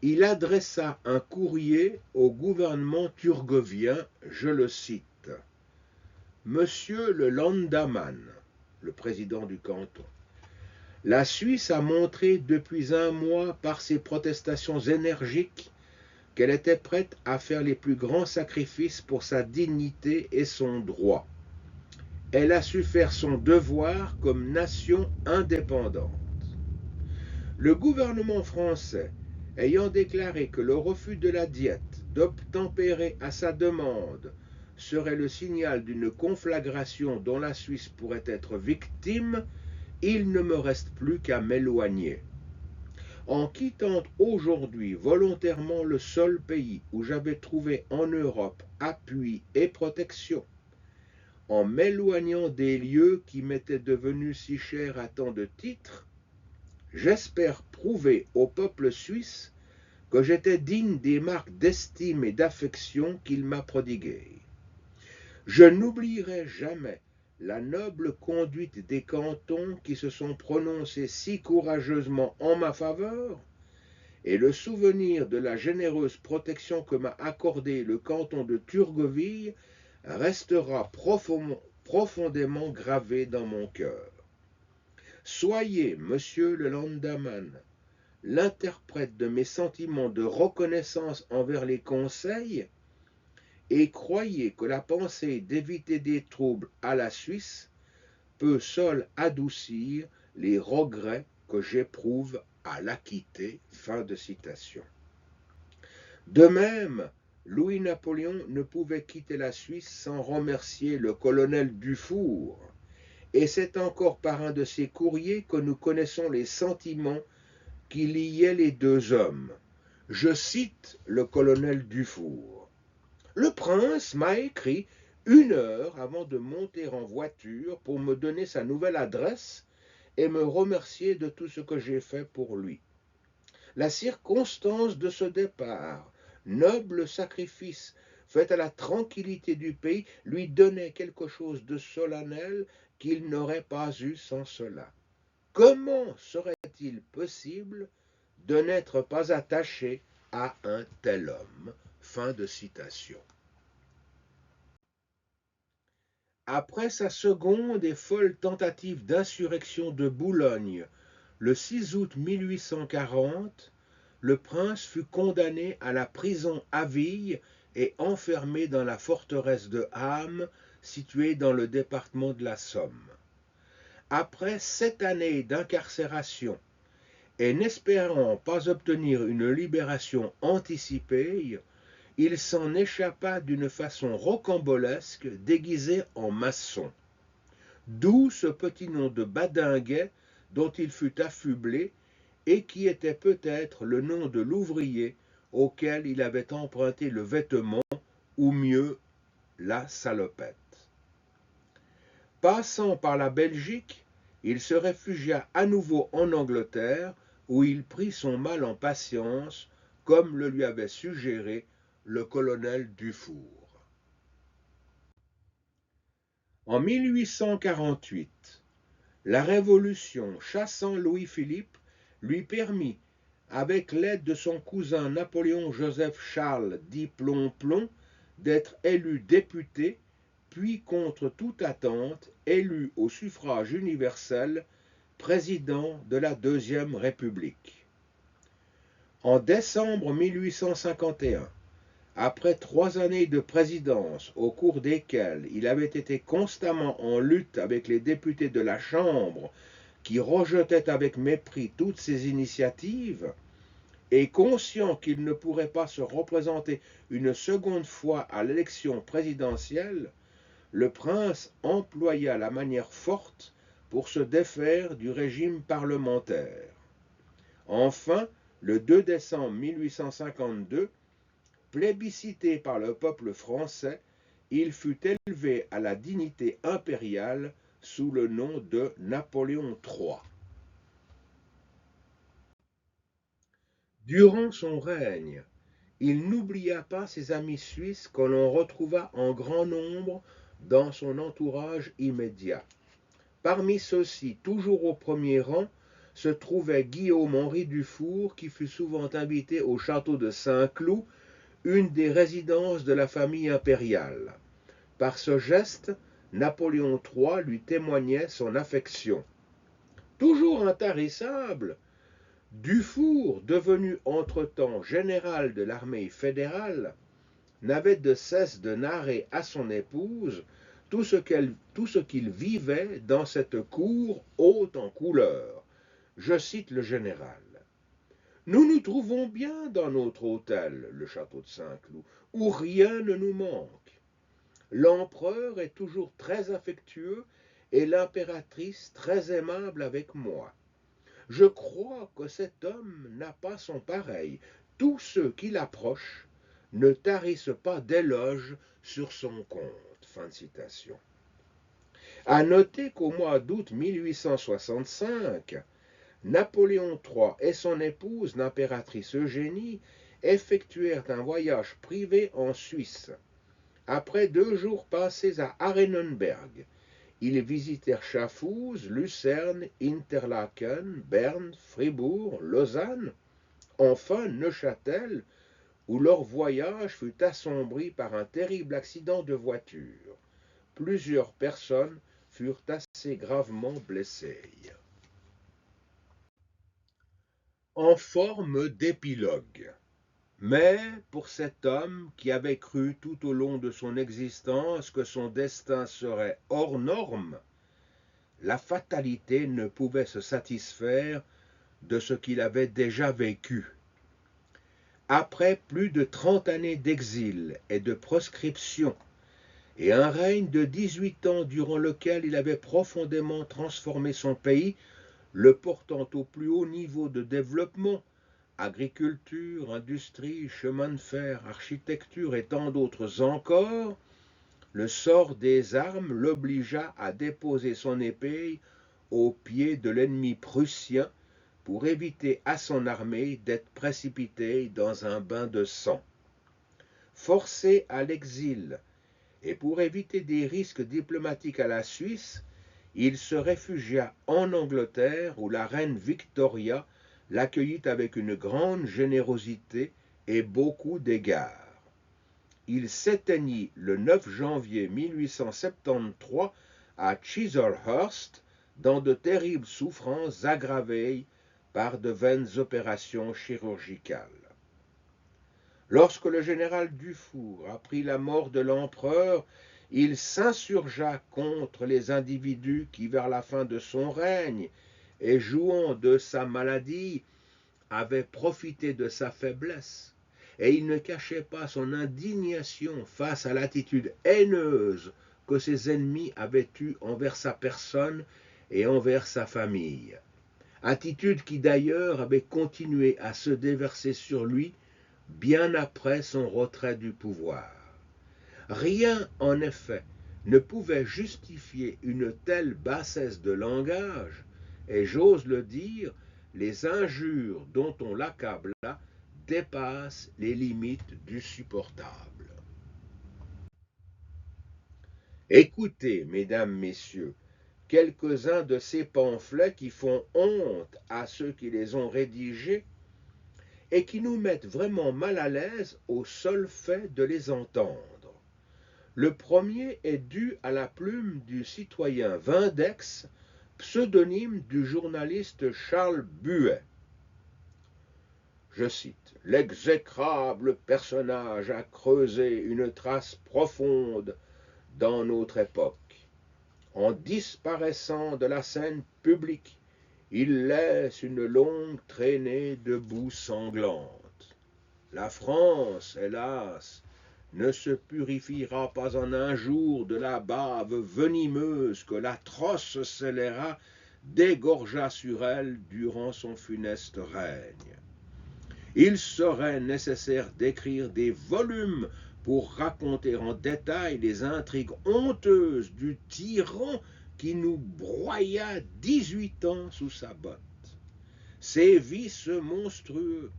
il adressa un courrier au gouvernement turgovien, je le cite. Monsieur le Landamman, le président du canton, la Suisse a montré depuis un mois par ses protestations énergiques qu'elle était prête à faire les plus grands sacrifices pour sa dignité et son droit. Elle a su faire son devoir comme nation indépendante. Le gouvernement français, ayant déclaré que le refus de la Diète d'obtempérer à sa demande serait le signal d'une conflagration dont la Suisse pourrait être victime, il ne me reste plus qu'à m'éloigner. En quittant aujourd'hui volontairement le seul pays où j'avais trouvé en Europe appui et protection, en m'éloignant des lieux qui m'étaient devenus si chers à tant de titres, j'espère prouver au peuple suisse que j'étais digne des marques d'estime et d'affection qu'il m'a prodiguées. Je n'oublierai jamais la noble conduite des cantons qui se sont prononcés si courageusement en ma faveur, et le souvenir de la généreuse protection que m'a accordée le canton de Turgovie restera profondément gravé dans mon cœur. Soyez, monsieur le Landamman, l'interprète de mes sentiments de reconnaissance envers les conseils, et croyez que la pensée d'éviter des troubles à la Suisse peut seule adoucir les regrets que j'éprouve à la quitter. Fin de citation. De même, Louis-Napoléon ne pouvait quitter la Suisse sans remercier le colonel Dufour, et c'est encore par un de ses courriers que nous connaissons les sentiments qui liaient les deux hommes. Je cite le colonel Dufour. Le prince m'a écrit 1 heure avant de monter en voiture pour me donner sa nouvelle adresse et me remercier de tout ce que j'ai fait pour lui. La circonstance de ce départ, noble sacrifice fait à la tranquillité du pays, lui donnait quelque chose de solennel qu'il n'aurait pas eu sans cela. Comment serait-il possible de n'être pas attaché à un tel homme? Fin de citation. Après sa seconde et folle tentative d'insurrection de Boulogne, le 6 août 1840, le prince fut condamné à la prison à vie et enfermé dans la forteresse de Ham, située dans le département de la Somme. Après 7 années d'incarcération, et n'espérant pas obtenir une libération anticipée, il s'en échappa d'une façon rocambolesque, déguisé en maçon. D'où ce petit nom de Badinguet dont il fut affublé et qui était peut-être le nom de l'ouvrier auquel il avait emprunté le vêtement, ou mieux, la salopette. Passant par la Belgique, il se réfugia à nouveau en Angleterre, où il prit son mal en patience, comme le lui avait suggéré le colonel Dufour. En 1848, la Révolution, chassant Louis-Philippe, lui permit, avec l'aide de son cousin Napoléon-Joseph Charles dit Plomplon, d'être élu député, puis contre toute attente, élu au suffrage universel, président de la Deuxième République. En décembre 1851, après 3 années de présidence au cours desquelles il avait été constamment en lutte avec les députés de la Chambre qui rejetaient avec mépris toutes ses initiatives, et conscient qu'il ne pourrait pas se représenter une seconde fois à l'élection présidentielle, le prince employa la manière forte pour se défaire du régime parlementaire. Enfin, le 2 décembre 1852, plébiscité par le peuple français, il fut élevé à la dignité impériale sous le nom de Napoléon III. Durant son règne, il n'oublia pas ses amis suisses que l'on retrouva en grand nombre dans son entourage immédiat. Parmi ceux-ci, toujours au premier rang, se trouvait Guillaume-Henri Dufour, qui fut souvent invité au château de Saint-Cloud, une des résidences de la famille impériale. Par ce geste, Napoléon III lui témoignait son affection. Toujours intarissable, Dufour, devenu entre-temps général de l'armée fédérale, n'avait de cesse de narrer à son épouse tout ce qu'il vivait dans cette cour haute en couleurs. Je cite le général. Nous nous trouvons bien dans notre hôtel, le château de Saint-Cloud, où rien ne nous manque. L'empereur est toujours très affectueux et l'impératrice très aimable avec moi. Je crois que cet homme n'a pas son pareil. Tous ceux qui l'approchent ne tarissent pas d'éloges sur son compte. Fin de citation. À noter qu'au mois d'août 1865, Napoléon III et son épouse, l'impératrice Eugénie, effectuèrent un voyage privé en Suisse. Après 2 jours passés à Arenenberg, ils visitèrent Schaffhouse, Lucerne, Interlaken, Berne, Fribourg, Lausanne, enfin Neuchâtel, où leur voyage fut assombri par un terrible accident de voiture. Plusieurs personnes furent assez gravement blessées. En forme d'épilogue. Mais pour cet homme qui avait cru tout au long de son existence que son destin serait hors norme, la fatalité ne pouvait se satisfaire de ce qu'il avait déjà vécu. Après plus de 30 années d'exil et de proscription, et un règne de 18 ans durant lequel il avait profondément transformé son pays, le portant au plus haut niveau de développement, agriculture, industrie, chemin de fer, architecture et tant d'autres encore, le sort des armes l'obligea à déposer son épée aux pieds de l'ennemi prussien pour éviter à son armée d'être précipitée dans un bain de sang. Forcé à l'exil et pour éviter des risques diplomatiques à la Suisse, il se réfugia en Angleterre où la reine Victoria l'accueillit avec une grande générosité et beaucoup d'égards. Il s'éteignit le 9 janvier 1873 à Chislehurst dans de terribles souffrances aggravées par de vaines opérations chirurgicales. Lorsque le général Dufour apprit la mort de l'empereur, il s'insurgea contre les individus qui, vers la fin de son règne, et jouant de sa maladie, avaient profité de sa faiblesse, et il ne cachait pas son indignation face à l'attitude haineuse que ses ennemis avaient eue envers sa personne et envers sa famille. Attitude qui d'ailleurs avait continué à se déverser sur lui bien après son retrait du pouvoir. Rien, en effet, ne pouvait justifier une telle bassesse de langage, et j'ose le dire, les injures dont on l'accabla dépassent les limites du supportable. Écoutez, mesdames, messieurs, quelques-uns de ces pamphlets qui font honte à ceux qui les ont rédigés et qui nous mettent vraiment mal à l'aise au seul fait de les entendre. Le premier est dû à la plume du citoyen Vindex, pseudonyme du journaliste Charles Buet. Je cite, « L'exécrable personnage a creusé une trace profonde dans notre époque. En disparaissant de la scène publique, il laisse une longue traînée de boue sanglante. La France, hélas, ne se purifiera pas en un jour de la bave venimeuse que l'atroce scélérat dégorgea sur elle durant son funeste règne. Il serait nécessaire d'écrire des volumes pour raconter en détail les intrigues honteuses du tyran qui nous broya 18 ans sous sa botte. Ses vices monstrueux,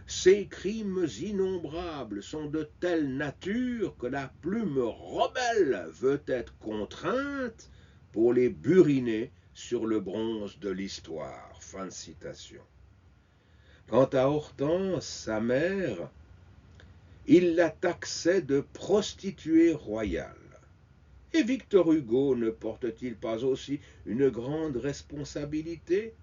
ses crimes innombrables sont de telle nature que la plume rebelle veut être contrainte pour les buriner sur le bronze de l'histoire. Fin de citation. Quant à Hortense, sa mère, il la taxait de prostituée royale. Et Victor Hugo ne porte-t-il pas aussi une grande responsabilité?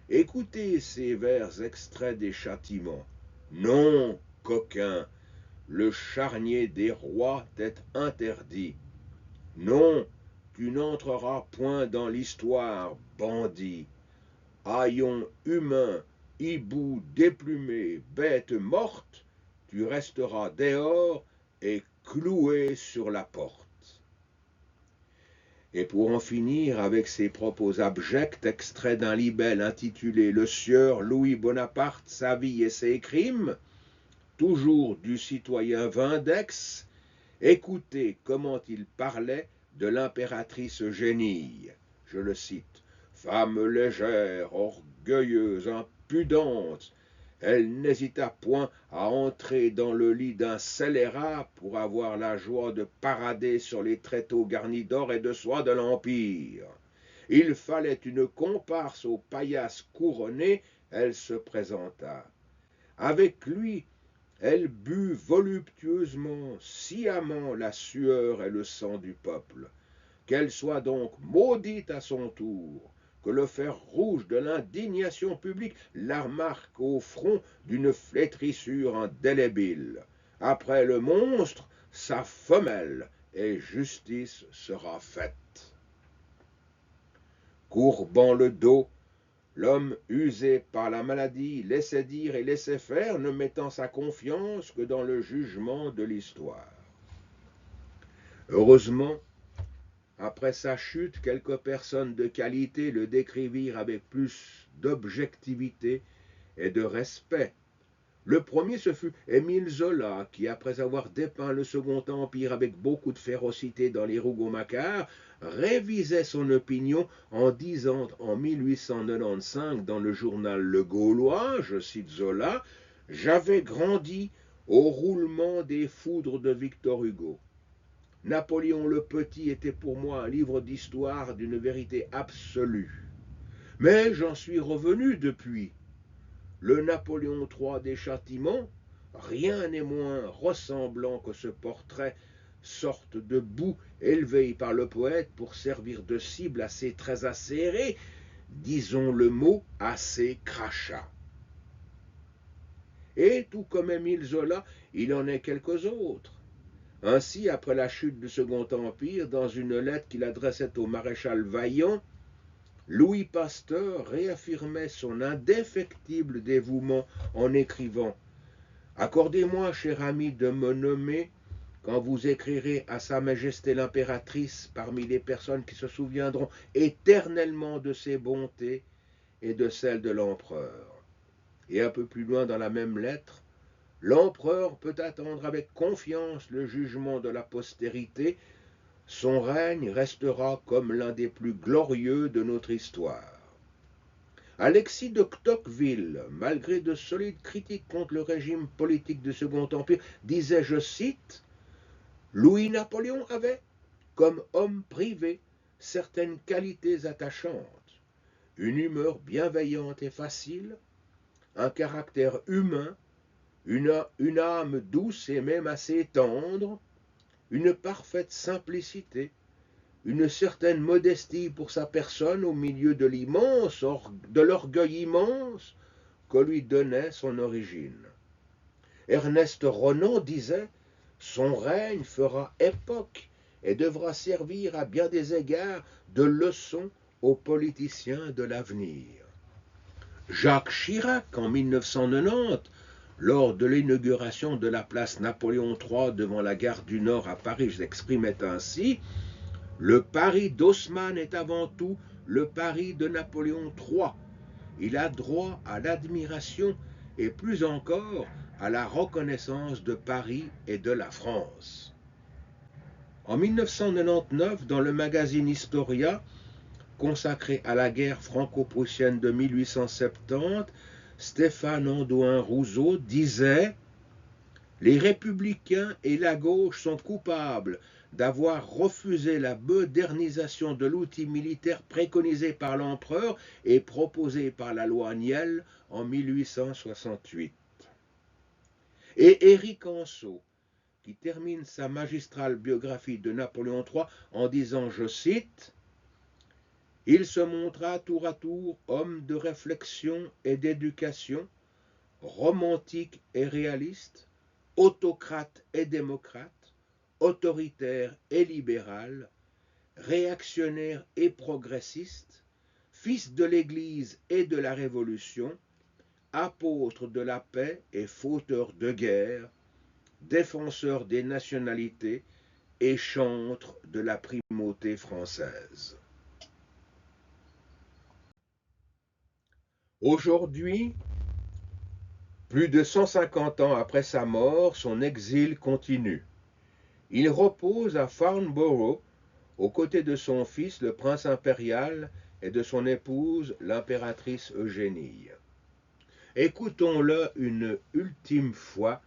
Écoutez ces vers extraits des Châtiments. Non, coquin, le charnier des rois t'est interdit. Non, tu n'entreras point dans l'histoire, bandit. Haillon humain, hibou déplumé, bête morte, tu resteras dehors et cloué sur la porte. Et pour en finir avec ces propos abjects extraits d'un libelle intitulé Le sieur Louis Bonaparte, sa vie et ses crimes, toujours du citoyen Vindex, écoutez comment il parlait de l'impératrice Eugénie. Je le cite. Femme légère, orgueilleuse, impudente, elle n'hésita point à entrer dans le lit d'un scélérat pour avoir la joie de parader sur les tréteaux garnis d'or et de soie de l'Empire. Il fallait une comparse aux paillasses couronnées, elle se présenta. Avec lui, elle but voluptueusement, sciemment la sueur et le sang du peuple. Qu'elle soit donc maudite à son tour, que le fer rouge de l'indignation publique la marque au front d'une flétrissure indélébile. Après le monstre, sa femelle, et justice sera faite. Courbant le dos, l'homme usé par la maladie laissait dire et laissait faire, ne mettant sa confiance que dans le jugement de l'histoire. Heureusement, après sa chute, quelques personnes de qualité le décrivirent avec plus d'objectivité et de respect. Le premier, ce fut Émile Zola, qui, après avoir dépeint le Second Empire avec beaucoup de férocité dans les Rougon-Macquart, révisait son opinion en disant en 1895 dans le journal Le Gaulois, je cite Zola, « J'avais grandi au roulement des foudres de Victor Hugo. Napoléon le Petit était pour moi un livre d'histoire d'une vérité absolue. Mais j'en suis revenu depuis. Le Napoléon III des Châtiments, rien n'est moins ressemblant que ce portrait, sorte de boue élevée par le poète pour servir de cible à ses traits acérés, disons le mot assez crachats. Et tout comme Émile Zola, il en est quelques autres. Ainsi, après la chute du Second Empire, dans une lettre qu'il adressait au maréchal Vaillant, Louis Pasteur réaffirmait son indéfectible dévouement en écrivant « Accordez-moi, cher ami, de me nommer, quand vous écrirez à Sa Majesté l'impératrice, parmi les personnes qui se souviendront éternellement de ses bontés et de celles de l'empereur. » Et un peu plus loin dans la même lettre, l'empereur peut attendre avec confiance le jugement de la postérité. Son règne restera comme l'un des plus glorieux de notre histoire. Alexis de Tocqueville, malgré de solides critiques contre le régime politique du Second Empire, disait, je cite, « Louis-Napoléon avait, comme homme privé, certaines qualités attachantes, une humeur bienveillante et facile, un caractère humain, une âme douce et même assez tendre, une parfaite simplicité, une certaine modestie pour sa personne au milieu de l'orgueil immense que lui donnait son origine. » Ernest Renan disait « Son règne fera époque et devra servir à bien des égards de leçon aux politiciens de l'avenir. » Jacques Chirac, en 1990, lors de l'inauguration de la place Napoléon III devant la gare du Nord à Paris, s'exprimait ainsi « Le Paris d'Haussmann est avant tout le Paris de Napoléon III. Il a droit à l'admiration et plus encore à la reconnaissance de Paris et de la France. » En 1999, dans le magazine Historia, consacré à la guerre franco-prussienne de 1870, Stéphane Andoin Rousseau disait « Les républicains et la gauche sont coupables d'avoir refusé la modernisation de l'outil militaire préconisé par l'empereur et proposé par la loi Niel en 1868. » Et Éric Anceau, qui termine sa magistrale biographie de Napoléon III en disant, je cite, « Il se montra tour à tour homme de réflexion et d'éducation, romantique et réaliste, autocrate et démocrate, autoritaire et libéral, réactionnaire et progressiste, fils de l'Église et de la Révolution, apôtre de la paix et fauteur de guerre, défenseur des nationalités et chantre de la primauté française. » Aujourd'hui, plus de 150 ans après sa mort, son exil continue. Il repose à Farnborough, aux côtés de son fils, le prince impérial, et de son épouse, l'impératrice Eugénie. Écoutons-le une ultime fois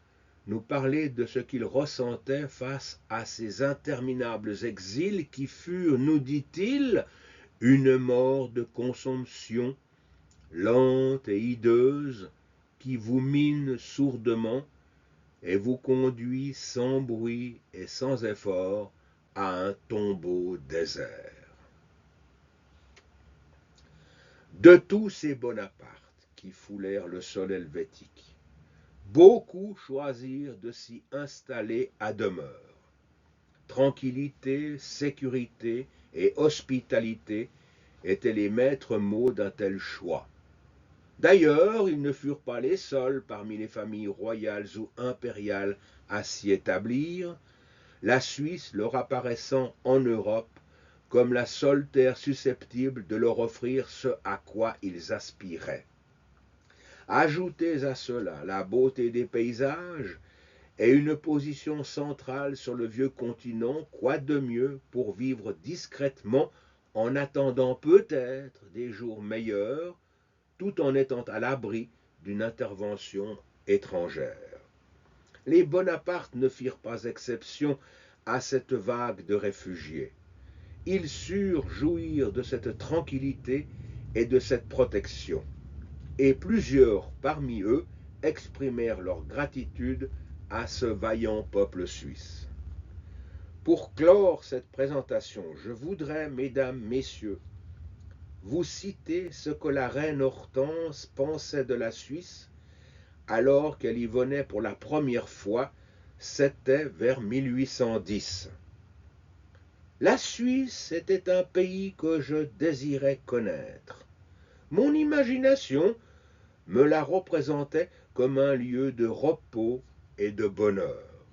nous parler de ce qu'il ressentait face à ces interminables exils qui furent, nous dit-il, une mort de consomption, lente et hideuse, qui vous mine sourdement et vous conduit sans bruit et sans effort à un tombeau désert. De tous ces Bonapartes qui foulèrent le sol helvétique, beaucoup choisirent de s'y installer à demeure. Tranquillité, sécurité et hospitalité étaient les maîtres mots d'un tel choix. D'ailleurs, ils ne furent pas les seuls parmi les familles royales ou impériales à s'y établir, la Suisse leur apparaissant en Europe comme la seule terre susceptible de leur offrir ce à quoi ils aspiraient. Ajoutez à cela la beauté des paysages et une position centrale sur le vieux continent, quoi de mieux pour vivre discrètement en attendant peut-être des jours meilleurs, tout en étant à l'abri d'une intervention étrangère. Les Bonaparte ne firent pas exception à cette vague de réfugiés. Ils surent jouir de cette tranquillité et de cette protection, et plusieurs parmi eux exprimèrent leur gratitude à ce vaillant peuple suisse. Pour clore cette présentation, je voudrais, mesdames, messieurs, vous citer ce que la reine Hortense pensait de la Suisse alors qu'elle y venait pour la première fois, c'était vers 1810. La Suisse était un pays que je désirais connaître. Mon imagination me la représentait comme un lieu de repos et de bonheur.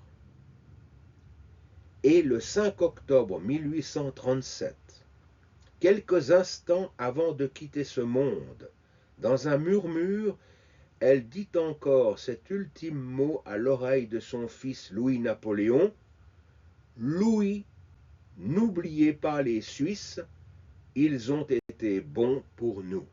Et le 5 octobre 1837, quelques instants avant de quitter ce monde, dans un murmure, elle dit encore cet ultime mot à l'oreille de son fils Louis-Napoléon. « Louis, n'oubliez pas les Suisses, ils ont été bons pour nous. »